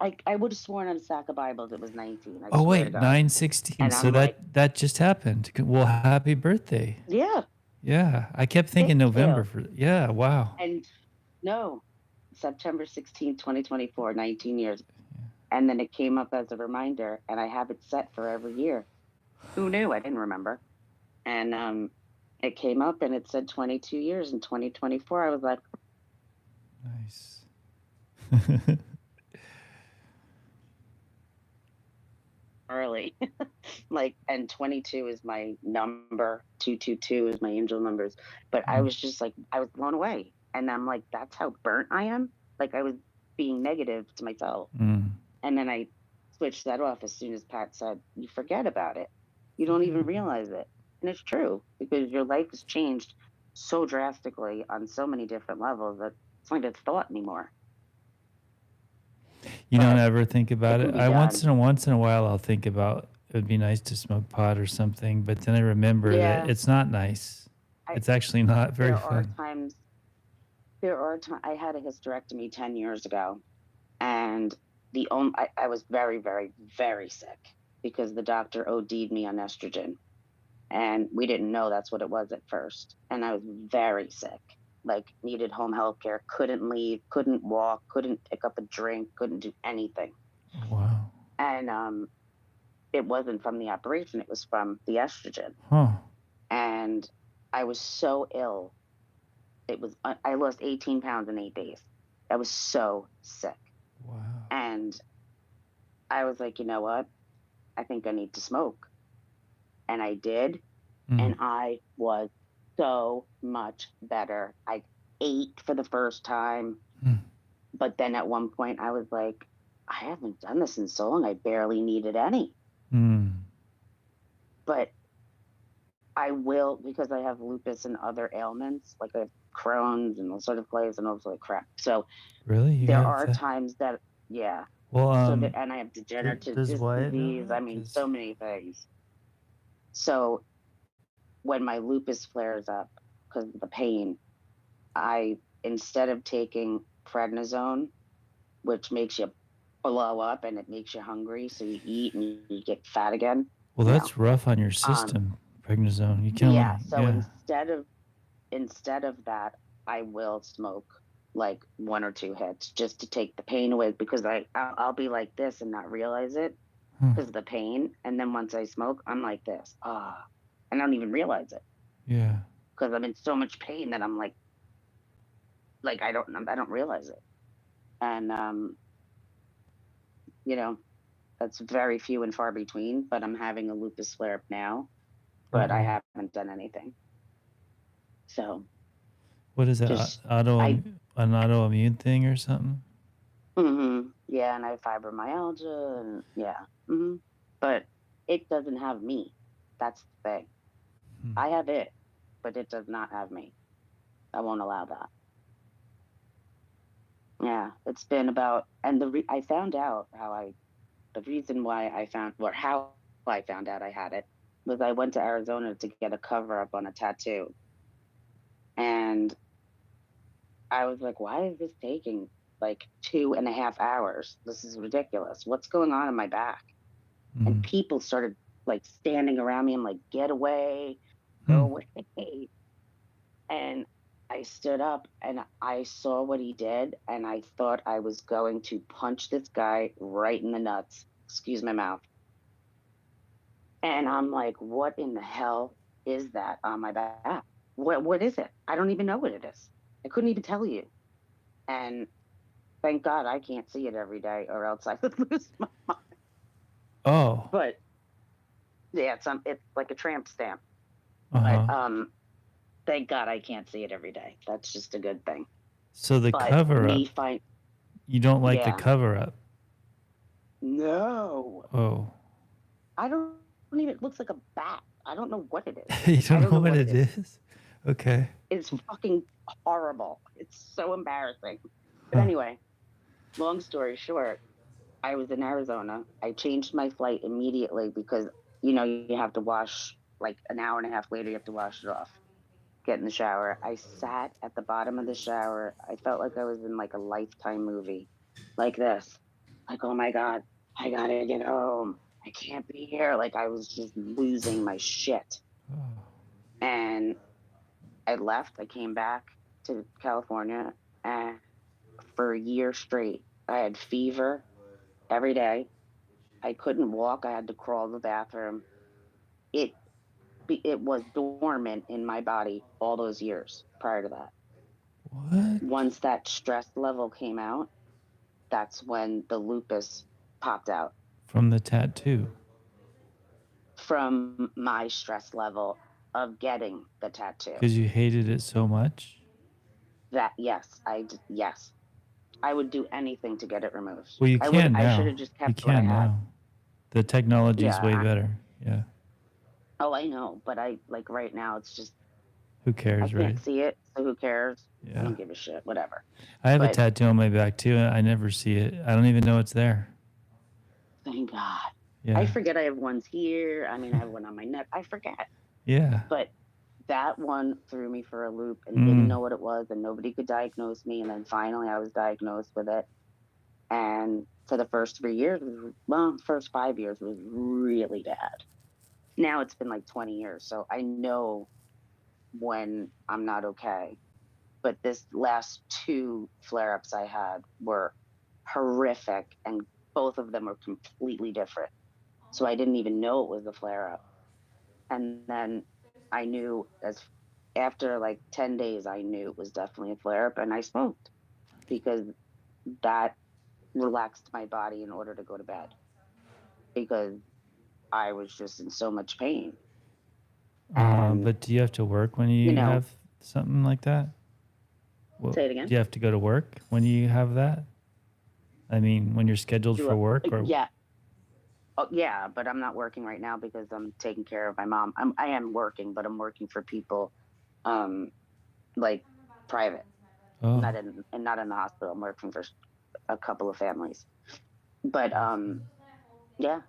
I would have sworn on a stack of Bibles it was 19. I Oh swear to wait, God. 9/16. And So I'm like, that just happened. Well, happy birthday. yeah. Yeah. I kept thinking Thank November you. yeah, wow. And no, September 16th, 2024, 19 years. And then it came up as a reminder, and I have it set for every year. Who knew? I didn't remember. And it came up and it said 22 years in 2024. I was like, nice. early. Like, and 22 is my number, 222 is my angel numbers. But I was just like, I was blown away. And I'm like, that's how burnt I am. Like, I was being negative to myself. And then I switched that off as soon as Pat said, you forget about it. You don't even realize it. And it's true because your life has changed so drastically on so many different levels that it's not a thought anymore. You don't ever think about it. I once in a while I'll think about it would be nice to smoke pot or something, but then I remember that it's not nice. It's actually not very fun. There are times I had a hysterectomy 10 years ago, and I was very, very, very sick because the doctor OD'd me on estrogen, and we didn't know that's what it was at first. And I was very sick, like needed home health care, couldn't leave, couldn't walk, couldn't pick up a drink, couldn't do anything. Wow. And it wasn't from the operation, it was from the estrogen. And I was so ill. I lost 18 pounds in 8 days. I was so sick. Wow. And I was like, you know what? I think I need to smoke. And I did. And I was so much better. I ate for the first time. But then at one point I was like, I haven't done this in so long. I barely needed any. But I will, because I have lupus and other ailments, like I have Crohn's and ulcerative colitis and all sorts of crap. So Really? You there have are that? times that, yeah. Well, And I have degenerative does disc Wyatt know disease. that? I mean, 'Cause- so many things. So when my lupus flares up because of the pain, instead of taking prednisone, which makes you blow up and it makes you hungry, so you eat and you get fat again. Well, No. that's rough on your system, prednisone. You can Yeah. only, So yeah. instead of that, I will smoke like 1 or 2 hits just to take the pain away, because I'll be like this and not realize it because of the pain, and then once I smoke, I'm like this, and I don't even realize it. Yeah. Because I'm in so much pain that I'm like I don't realize it, and you know, that's very few and far between. But I'm having a lupus flare up now, but I haven't done anything. So what is that? just An autoimmune thing or something? Yeah, and I have fibromyalgia, and yeah. But it doesn't have me. That's the thing. I have it, but it does not have me. I won't allow that. Yeah, it's been about, and I found out the reason why how I found out I had it was I went to Arizona to get a cover up on a tattoo. And I was like, why is this taking like 2.5 hours? This is ridiculous. What's going on in my back? And people started like standing around me. I'm like, get away, go away. And I stood up and I saw what he did, and I thought I was going to punch this guy right in the nuts. Excuse my mouth. And I'm like, what in the hell is that on my back? What is it? I don't even know what it is. I couldn't even tell you. And thank God I can't see it every day, or else I would lose my mind. Oh. But yeah, it's like a tramp stamp. But thank God I can't see it every day. That's just a good thing. So the cover up. You don't like the cover up? No. Oh. I don't even. It looks like a bat. I don't know what it is. You don't know what it is? Okay. It's fucking horrible. It's so embarrassing. But anyway, long story short, I was in Arizona. I changed my flight immediately because, you have to wash, like an hour and a half later, you have to wash it off. Get in the shower. I sat at the bottom of the shower. I felt like I was in like a Lifetime movie, like this. Like, oh my God, I gotta get home. I can't be here. Like, I was just losing my shit. And I left. I came back to California, and for a year straight, I had fever every day. I couldn't walk. I had to crawl to the bathroom. It was dormant in my body all those years prior to that. What? Once that stress level came out, that's when the lupus popped out. From the tattoo? From my stress level of getting the tattoo. Because you hated it so much? Yes. I would do anything to get it removed. Well, you can now. I should have just kept you what I can had. now. The technology is way better. Yeah. Oh, I know, but right now it's just, who cares, I right? can't see it, so who cares? Yeah. I don't give a shit. Whatever. I have a tattoo on my back too. I never see it. I don't even know it's there. Thank God. Yeah. I forget I have ones here. I mean, I have one on my neck. I forget. Yeah. But that one threw me for a loop and didn't know what it was, and nobody could diagnose me. And then finally I was diagnosed with it. And for the first 3 years, first 5 years was really bad. Now it's been like 20 years. So I know when I'm not okay. But this last 2 flare-ups I had were horrific, and both of them were completely different. So I didn't even know it was a flare-up. And then I knew after like 10 days, I knew it was definitely a flare-up, and I smoked because that relaxed my body in order to go to bed because I was just in so much pain. And, But do you have to work when you you know, have something like that? Well, say it do again. you have to go to work when you have that? I mean, when you're scheduled Do for work, or yeah. Oh, yeah, but I'm not working right now because I'm taking care of my mom. I am working, but I'm working for people, um, like private, oh, not in the hospital. I'm working for a couple of families, but I see. yeah.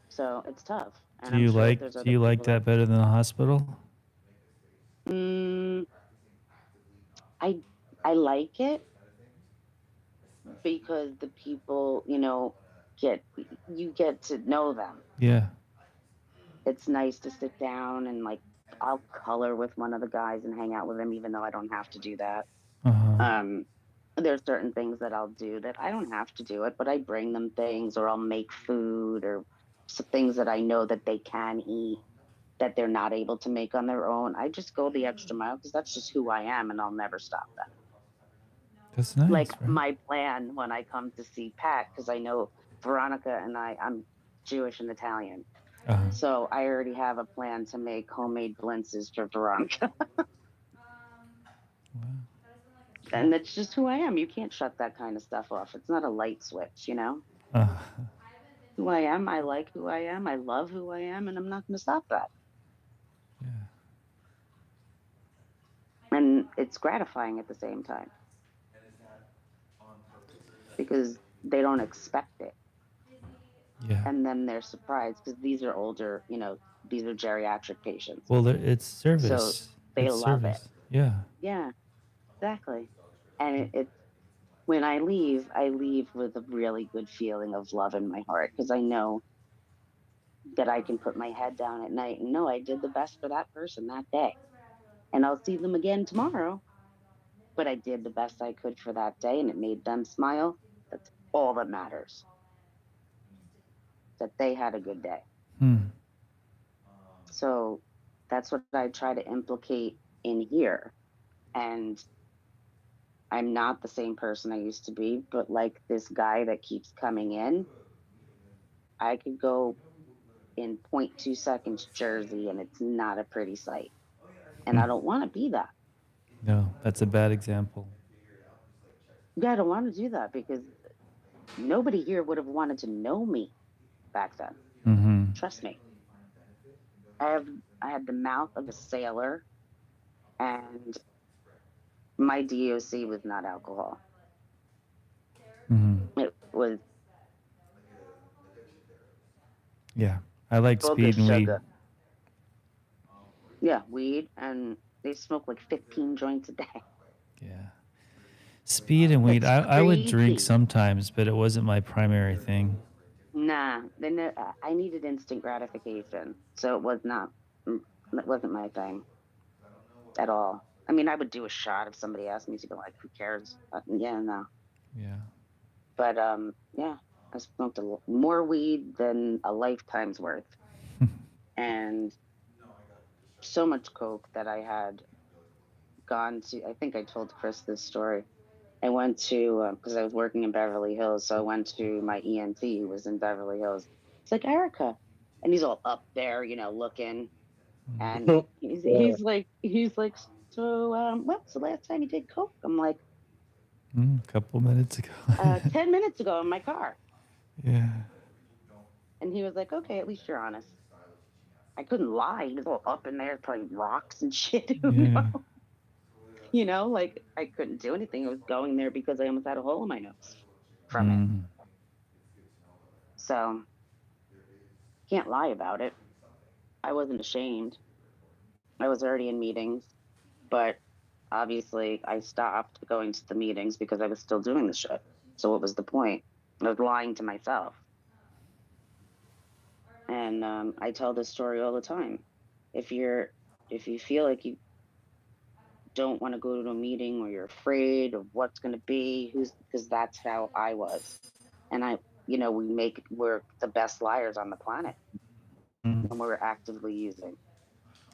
So it's tough, and Do I'm you sure that like there's do other you like people that. that better than the hospital? Mm, I I like it because the people, get you get to know them. Yeah. It's nice to sit down and like I'll color with one of the guys and hang out with him, even though I don't have to do that. Uh-huh. Um, there's certain things that I'll do that I don't have to do it, but I bring them things or I'll make food or things that I know that they can eat that they're not able to make on their own. I just go the extra mile because that's just who I am and I'll never stop that. That's nice, Like right? my plan when I come to see Pat, because I know Veronica and I'm Jewish and Italian. Uh-huh. So I already have a plan to make homemade blintzes for Veronica. Wow. Okay. And that's just who I am. You can't shut that kind of stuff off. It's not a light switch. Uh, Who I am, I like who I am, I love who I am, and I'm not going to stop that. yeah. And it's gratifying at the same time because they don't expect it. Yeah. And then they're surprised because these are older, these are geriatric patients. Well, it's So service. they It's love it. service. Yeah. Yeah, exactly. And it's when I leave with a really good feeling of love in my heart because I know that I can put my head down at night and know I did the best for that person that day. And I'll see them again tomorrow, but I did the best I could for that day and it made them smile. That's all that matters. That they had a good day. Hmm. So that's what I try to implicate in here. And I'm not the same person I used to be, but like this guy that keeps coming in, I could go in 0.2 seconds Jersey and it's not a pretty sight. And Hmm. I don't want to be that. No, that's a bad example. Yeah, I don't want to do that because nobody here would have wanted to know me back then. Mm-hmm. Trust me. I had the mouth of a sailor and my DOC was not alcohol. Mm-hmm. It was Yeah. I like sugar, speed and weed. sugar. Yeah, weed, and they smoke like 15 joints a day. Yeah. Speed and weed. It's I would drink crazy. sometimes, but it wasn't my primary thing. Nah, then I needed instant gratification, so it wasn't my thing at all. I mean, I would do a shot if somebody asked me to, but like, who cares? Yeah, no. Yeah. But yeah, I smoked more weed than a lifetime's worth, and so much coke that I had gone to. I think I told Chris this story. I went to because I was working in Beverly Hills, so I went to my ENT who was in Beverly Hills. It's like Erica, and he's all up there, looking, and he's like, so what's the last time you did coke? I'm like, A couple minutes ago. 10 minutes ago in my car, Yeah. and he was like, okay, at least you're honest. I couldn't lie. He was all up in there playing rocks and shit. Yeah. Like I couldn't do anything. I was going there because I almost had a hole in my nose from it. Mm. So can't lie about it. I wasn't ashamed. I was already in meetings, but obviously I stopped going to the meetings because I was still doing the shit. So what was the point? I was lying to myself. And I tell this story all the time. If you feel like you don't want to go to a meeting or you're afraid of what's going to be, because that's how I was. And we're the best liars on the planet Mm. when we're actively using.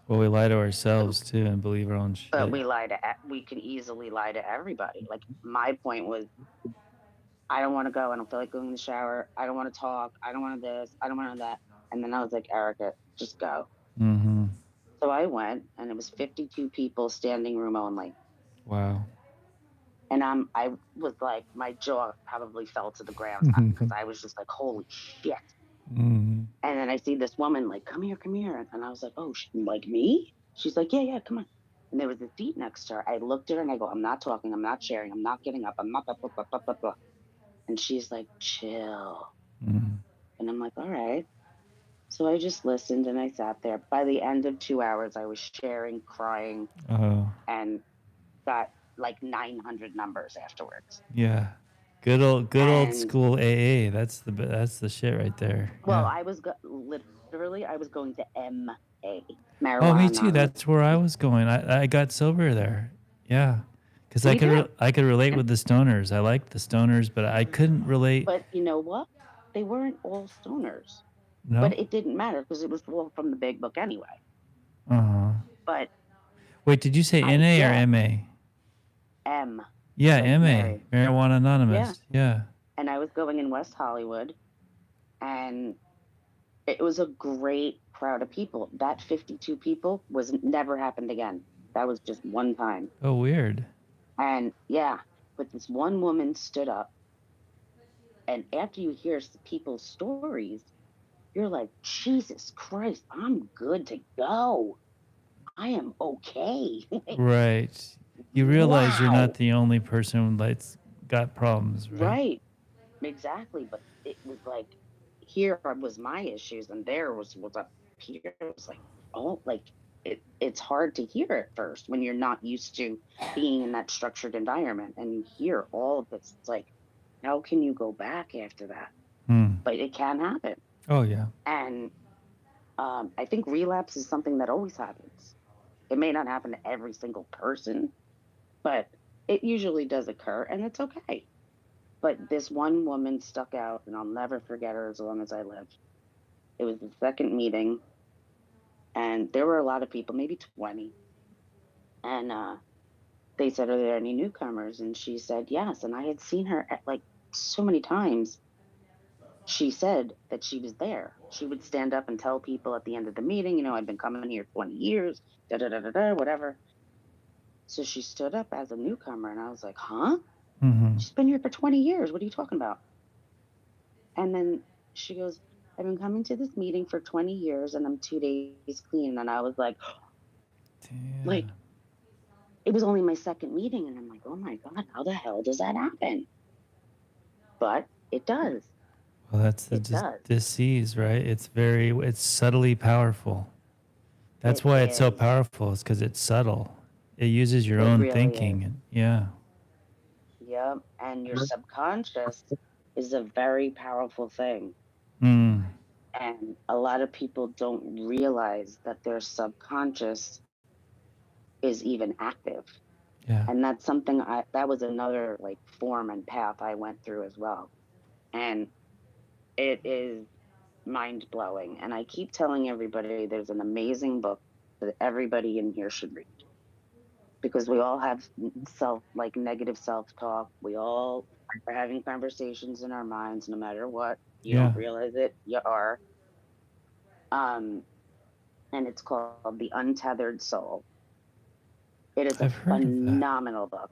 Well, we lie to ourselves too and believe our own But shit. we can easily lie to everybody. Like my point was I don't want to go. I don't feel like going in the shower. I don't want to talk. I don't want this. I don't want that. And then I was like, Erica, just go. Mm-hmm. So I went, and it was 52 people, standing room only. Wow. And I was like, my jaw probably fell to the ground because I was just like, holy shit. Mm-hmm. And then I see this woman like, come here, come here. And I was like, oh, like me? She's like, yeah, come on. And there was a seat next to her. I looked at her and I go, I'm not talking. I'm not sharing. I'm not getting up. I'm not, blah, blah, blah, blah, blah, blah. And she's like, chill. Mm-hmm. And I'm like, all right. So I just listened and I sat there. By the end of 2 hours, I was sharing, crying, Oh, and got like 900 numbers afterwards. yeah. Good old And school AA. That's the shit right there. well, Yeah. I was literally, I was going to MA, Oh, me Marijuana too. Anonymous. That's where I was going. I got sober there. Yeah. Because Me too. I could relate with the stoners. I liked the stoners, but I couldn't relate. But you know what? They weren't all stoners. No. But it didn't matter because it was all from the big book anyway. Uh-huh. But Wait, did you say NA or MA? M. Yeah, like MA. Mary. Marijuana Anonymous. Yeah. And I was going in West Hollywood, and it was a great crowd of people. That 52 people was never happened again. That was just one time. Oh, weird. And yeah, but this one woman stood up, and after you hear people's stories, you're like, Jesus Christ, I'm good to go. I am okay. Right. You realize you're Wow. not the only person that's got problems, right? Right. Exactly. But it was like, here was my issues, and there was up here. It was like, oh, like it's hard to hear at first when you're not used to being in that structured environment, and you hear all of this. It's like, how can you go back after that? But it can happen. Oh, yeah. And I think relapse is something that always happens. It may not happen to every single person, but it usually does occur, and it's okay. But this one woman stuck out, and I'll never forget her as long as I live. It was the second meeting, and there were a lot of people, maybe 20. And they said, are there any newcomers? And she said, yes. And I had seen her at like so many times. She said that she was there. She would stand up and tell people at the end of the meeting, you know, I've been coming here 20 years, whatever. So she stood up as a newcomer, and I was like, huh? Mm-hmm. She's been here for 20 years. What are you talking about? And then she goes, I've been coming to this meeting for 20 years, and I'm 2 days clean. And I was like, Damn. like, it was only my second meeting. And I'm like, oh my God, how the hell does that happen? But it does. Well, that's the disease, right? It's subtly powerful. That's why it's so powerful. It's because it's subtle. It uses your own really thinking. is. And, yeah. Yep. And your subconscious is a very powerful thing. Mm. And a lot of people don't realize that their subconscious is even active. Yeah. And that's something that was another like form and path I went through as well. And it is mind blowing. And I keep telling everybody there's an amazing book that everybody in here should read. Because we all have negative self-talk. We all are having conversations in our minds, no matter what. You don't realize it, you are. And it's called The Untethered Soul. It is a phenomenal book.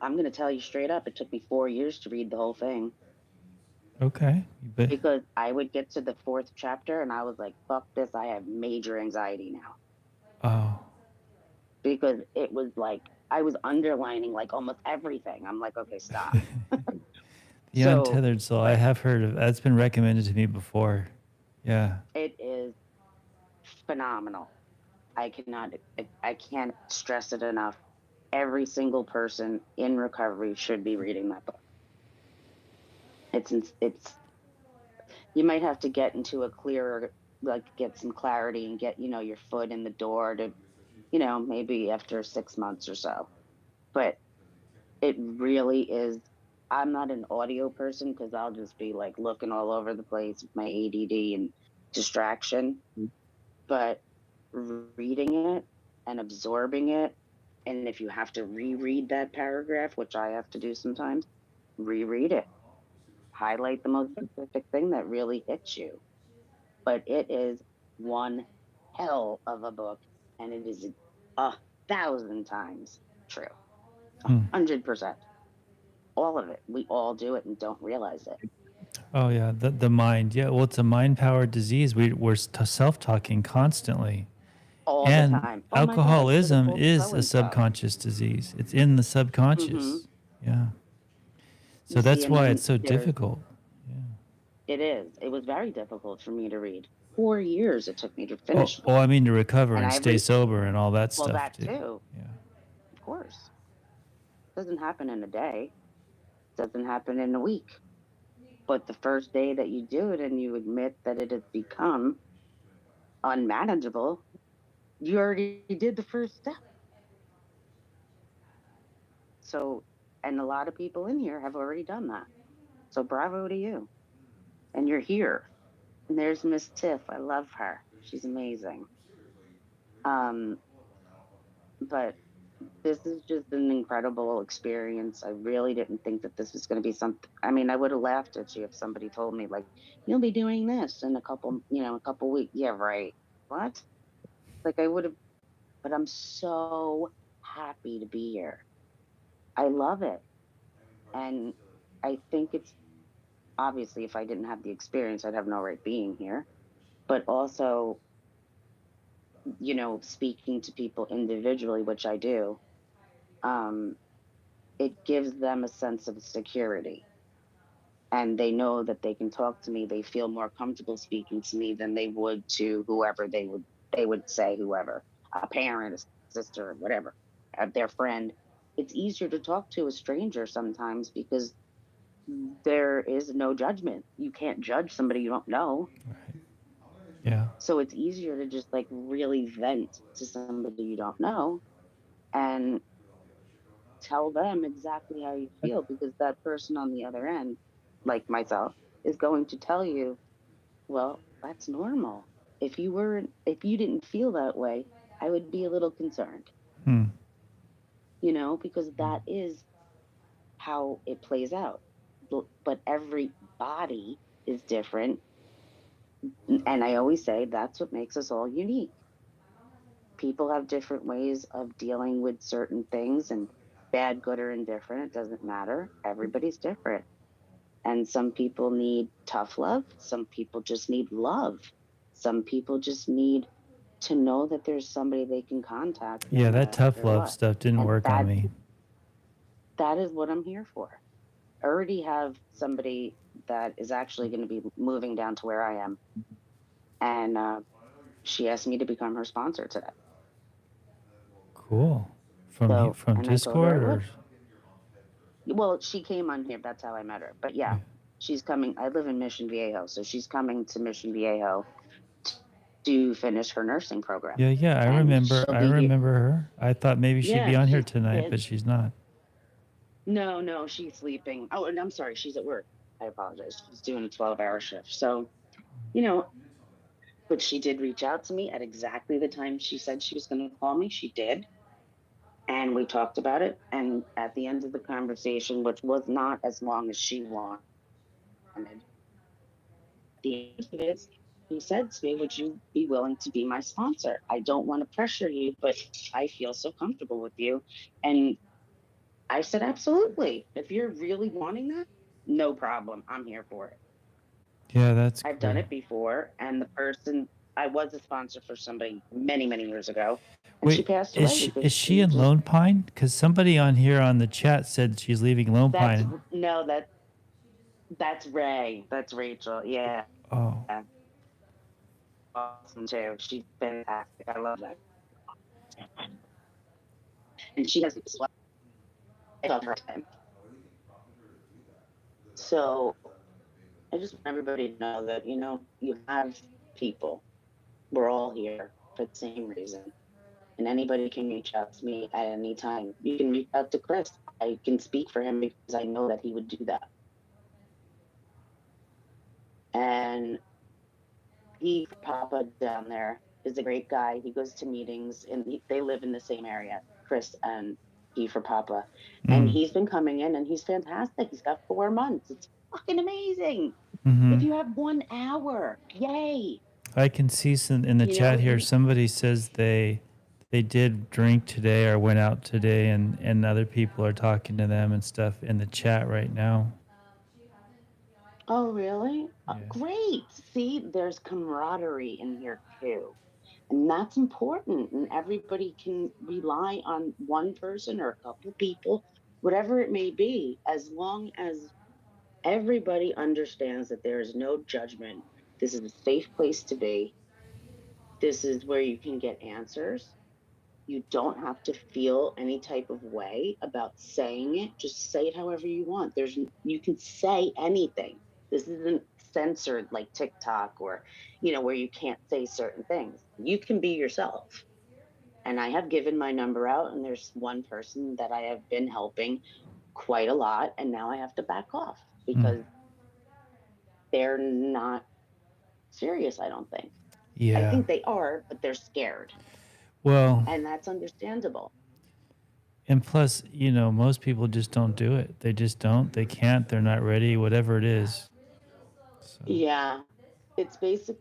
I'm going to tell you straight up, it took me 4 years to read the whole thing. Okay. Because I would get to the 4th chapter and I was like, fuck this, I have major anxiety now. Oh. Because it was like, I was underlining like almost everything. I'm like, okay, stop. The Untethered Soul, I have heard of. That's been recommended to me before. Yeah. It is phenomenal. I can't stress it enough. Every single person in recovery should be reading that book. It's you might have to get into a clearer, like get some clarity and get, your foot in the door to, maybe after 6 months or so. But it really is. I'm not an audio person because I'll just be like looking all over the place with my ADD and distraction. But reading it and absorbing it, and if you have to reread that paragraph, which I have to do sometimes, reread it, highlight the most specific thing that really hits you. But it is one hell of a book, and it is 1,000 times true. Hmm. 100%. All of it. We all do it and don't realize it. Oh yeah, the mind. Yeah, well, it's a mind-powered disease. We're self-talking constantly, All the and time. Oh my God, I should have alcoholism told is so a and so. subconscious disease. It's in the Mm-hmm. subconscious. Yeah. You So see, that's and why then it's so there's, difficult. Yeah. it is. It was very difficult for me to read. 4 years it took me to Oh, finish oh, one. I mean to recover And and I stay re sober and all that well, stuff that too. too, Yeah. of course. Doesn't happen in a day. Doesn't happen in a week. But the first day that you do it and you admit that it has become unmanageable, you already did the first step. So, and a lot of people in here have already done that. So bravo to you. And you're here. And there's Miss Tiff. I love her. She's amazing. Um, but this is just an incredible experience. I really didn't think that this was going to be something. I mean, I would have laughed at you if somebody told me like, you'll be doing this in a couple weeks. Yeah, right. What? Like I would have, but I'm so happy to be here. I love it. And I think it's obviously if I didn't have the experience, I'd have no right being here. But also, speaking to people individually, which I do, um, it gives them a sense of security. And they know that they can talk to me. They feel more comfortable speaking to me than they would to whoever they would say whoever, a parent, a sister, whatever, their friend. It's easier to talk to a stranger sometimes because there is no judgment. You can't judge somebody you don't know. Yeah. So it's easier to just like really vent to somebody you don't know and tell them exactly how you feel because that person on the other end, like myself, is going to tell you, well, that's normal. If you didn't feel that way, I would be a little concerned, Hmm. because that is how it plays out. But every body is different. And I always say that's what makes us all unique. People have different ways of dealing with certain things, and bad, good, or indifferent, it doesn't matter. Everybody's different. And some people need tough love. Some people just need love. Some people just need to know that there's somebody they can contact no Yeah, that tough matter love what. stuff didn't And work on me. that is what I'm here for. I already have somebody that is actually going to be moving down to where I am. And she asked me to become her sponsor today. Cool. From And I told her I Discord would. or Well, she came on here. That's how I met her. But yeah, yeah. she's coming. I live in Mission Viejo. So she's coming to Mission Viejo to finish her nursing program. Yeah, yeah, I And remember. she'll I be here. remember her. I thought maybe she'd be Yeah, on here she's tonight, kid. but she's not. No, she's sleeping. Oh, and I'm sorry, she's at work. I apologize. She's doing a 12-hour shift. So, you know, but she did reach out to me at exactly the time she said she was going to call me. She did. And we talked about it. And at the end of the conversation, which was not as long as she wanted, the end of it, he said to me, would you be willing to be my sponsor? I don't want to pressure you, but I feel so comfortable with you. And I said, absolutely. If you're really wanting that, no problem. I'm here for it. Yeah, that's I've done cool. it before. And the person, I was a sponsor for somebody many, many years ago. And she Wait, passed is away she because is she she in just, Lone Pine? Because somebody on here on the chat said she's leaving Lone that's, Pine. no, that's Ray. That's Rachel. Yeah. Oh, Awesome too. She's fantastic. I love that. And she has I love her time. So I just want everybody to know that, you have people. We're all here for the same reason. And anybody can reach out to me at any time. You can reach out to Chris. I can speak for him because I know that he would do that. And Papa down there is a great guy. He goes to meetings and they live in the same area, Chris and P for Papa. And Mm. he's been coming in and he's fantastic. He's got 4 months. It's fucking amazing. Mm-hmm. If you have 1 hour, yay. I can see some in the You know, chat here. you, Somebody says they did drink today or went out today, and other people are talking to them and stuff in the chat right now. oh, really? Yeah. Great. See, there's camaraderie in here too. And that's important. And everybody can rely on one person or a couple people, whatever it may be, as long as everybody understands that there is no judgment. This is a safe place to be. This is where you can get answers. You don't have to feel any type of way about saying it. Just say it however you want. You can say anything. This isn't censored like TikTok or, where you can't say certain things. You can be yourself. And I have given my number out, and there's one person that I have been helping quite a lot, and now I have to back off Mm. because they're not serious, I don't think. I Yeah. think they are, but they're scared. Well, And that's understandable. and plus, most people just don't do it. They just don't. They can't. They're not ready. Whatever it is. So. Yeah. It's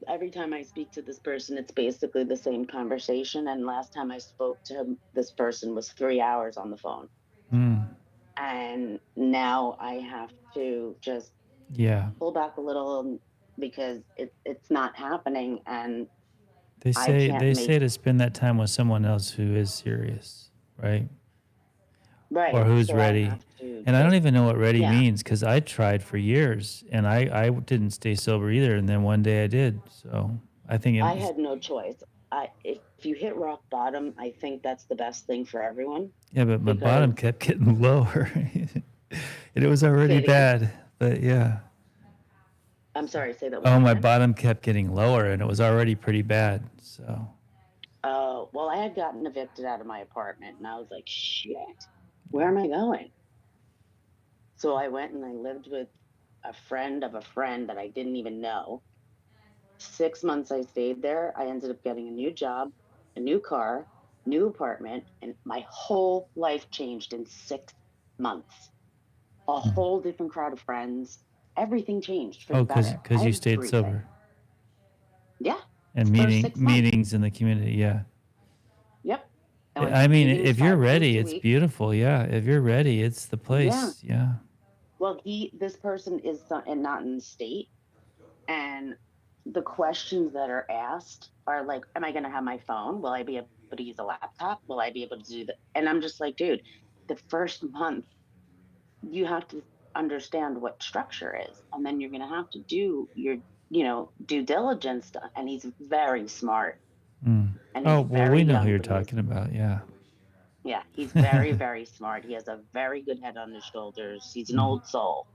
every time I speak to this person, it's basically the same conversation. And last time I spoke to this person was 3 hours on the phone. Mm. And now I have to just Yeah. pull back a little because it's not happening. And They I say can't they make say to spend that time with someone else who is serious, right? Or right. who's So I ready. have to And I don't just, even know what ready yeah, means because I tried for years and I didn't stay sober either. And then one day I did. So I think it I was, had no choice. If you hit rock bottom, I think that's the best thing for everyone yeah, but my because bottom kept getting lower. And it was say already it again. bad. But yeah. I'm sorry, say that one Oh, more my time. bottom kept getting lower and it was already pretty bad. So, Oh, well, I had gotten evicted out of my apartment and I was like, shit, where am I going? So I went and I lived with a friend of a friend that I didn't even know. 6 months I stayed there. I ended up getting a new job, a new car, new apartment, and my whole life changed in 6 months. A whole different crowd of friends. Everything changed for oh, the because better. you stayed Everything. sober Yeah. and First 6 months. meetings in the community. Yeah. Yep. I went to I mean, meetings if you're 5 days ready, a it's week. beautiful. Yeah. If you're ready, it's the Yeah. place. Yeah. Well, this person is and not in the state. And the questions that are asked are like, am I going to have my phone? Will I be able to use a laptop? Will I be able to do that? And I'm just like, dude, the first month, you have to understand what structure is. And then you're going to have to do your, due diligence stuff. And he's very smart Mm. and he's Oh, well, very we know who young, you're but talking about. Yeah. yeah, he's very, very smart. He has a very good head on his shoulders. He's an Mhm. old soul.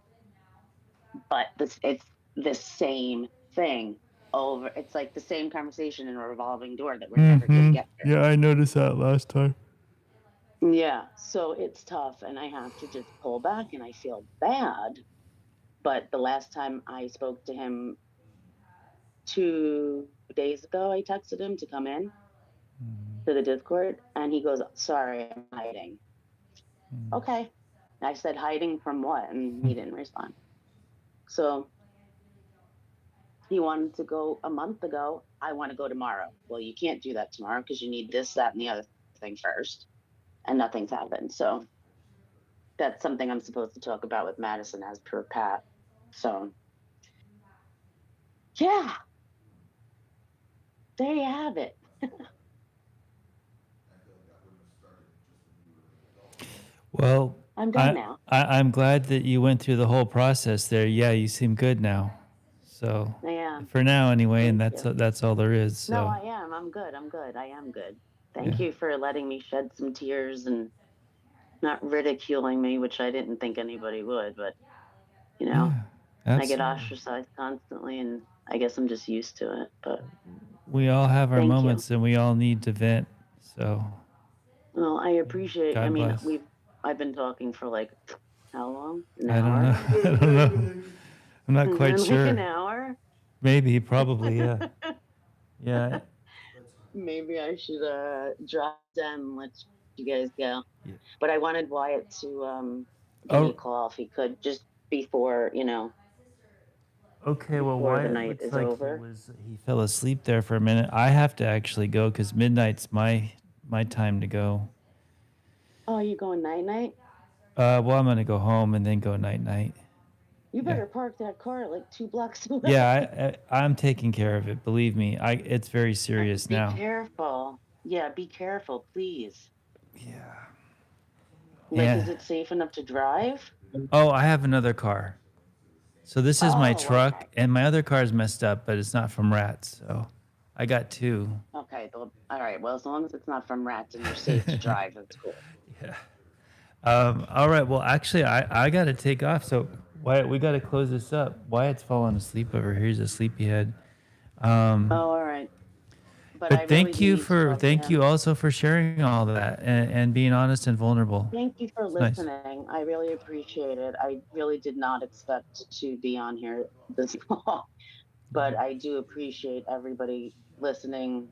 But it's the same thing over. It's like the same conversation in a revolving door that we're never going to Mm-hmm. get Yeah, I noticed that last time. through. Yeah, so it's tough, and I have to just pull back, and I feel bad. But the last time I spoke to him 2 days ago, I texted him to come in to the Discord, and he goes, "Sorry, I'm hiding." Mm. Okay, I said, "Hiding from what?" And he didn't respond. So he wanted to go a month ago. I want to go tomorrow. Well, you can't do that tomorrow because you need this, that, and the other thing first. And nothing's happened. So that's something I'm supposed to talk about with Madison as per Pat. So, yeah, there you have it. Well, I'm done now. I'm glad that you went through the whole process there. Yeah, you seem good now. So I am. for now, anyway, and Thank you. that's all there is. So No, I am. I'm good. I'm good. I am good. Thank yeah, you for letting me shed some tears and not ridiculing me, which I didn't think anybody would, but yeah, I get absolutely. ostracized constantly and I guess I'm just used to it. But We all have our thank you. moments, and we all need to vent. So Well, I appreciate. I God mean, bless. I've been talking for like how long? An I don't know. hour? I don't know. I'm not quite Like an sure. hour? Maybe, probably, yeah, yeah. Maybe I should drop down. Let's you guys go. Yeah. But I wanted Wyatt to give me a Oh, call if he could, just before, okay. Well, before the Wyatt night looks is like over. he fell asleep there for a minute. I have to actually go because midnight's my time to go. Oh, you going night night? Well, I'm gonna go home and then go night night. You Yeah. better park that car like 2 blocks away. Yeah, I'm taking care of it. Believe me, it's very serious Be now. careful. Yeah, be careful, please. Yeah. Like, is Yeah. it safe enough to drive? Oh, I have another car. So this is my Oh, truck, okay. and my other car is messed up, but it's not from rats. So I got two. Okay, well, all right. Well, as long as it's not from rats and you're safe to drive, that's cool. Yeah. All right. Well, actually, I got to take off. So Wyatt, we got to close this up. Wyatt's falling asleep over here. He's a sleepyhead. Oh, all right. But I But really do need to talk to thank him. you also for sharing all that and being honest and vulnerable. Thank you for It's nice. listening. I really appreciate it. I really did not expect to be on here this long, but I do appreciate everybody listening.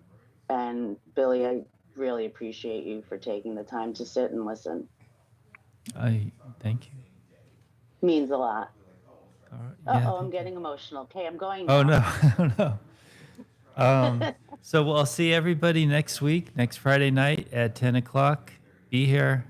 And Billy, I really appreciate you for taking the time to sit and listen. I thank you. Means a lot. All right. Uh Yeah, oh, I'm thank you. getting emotional. Okay, I'm going Oh now. no. Oh no. So I'll see everybody next week, next Friday night at 10 o'clock. Be here.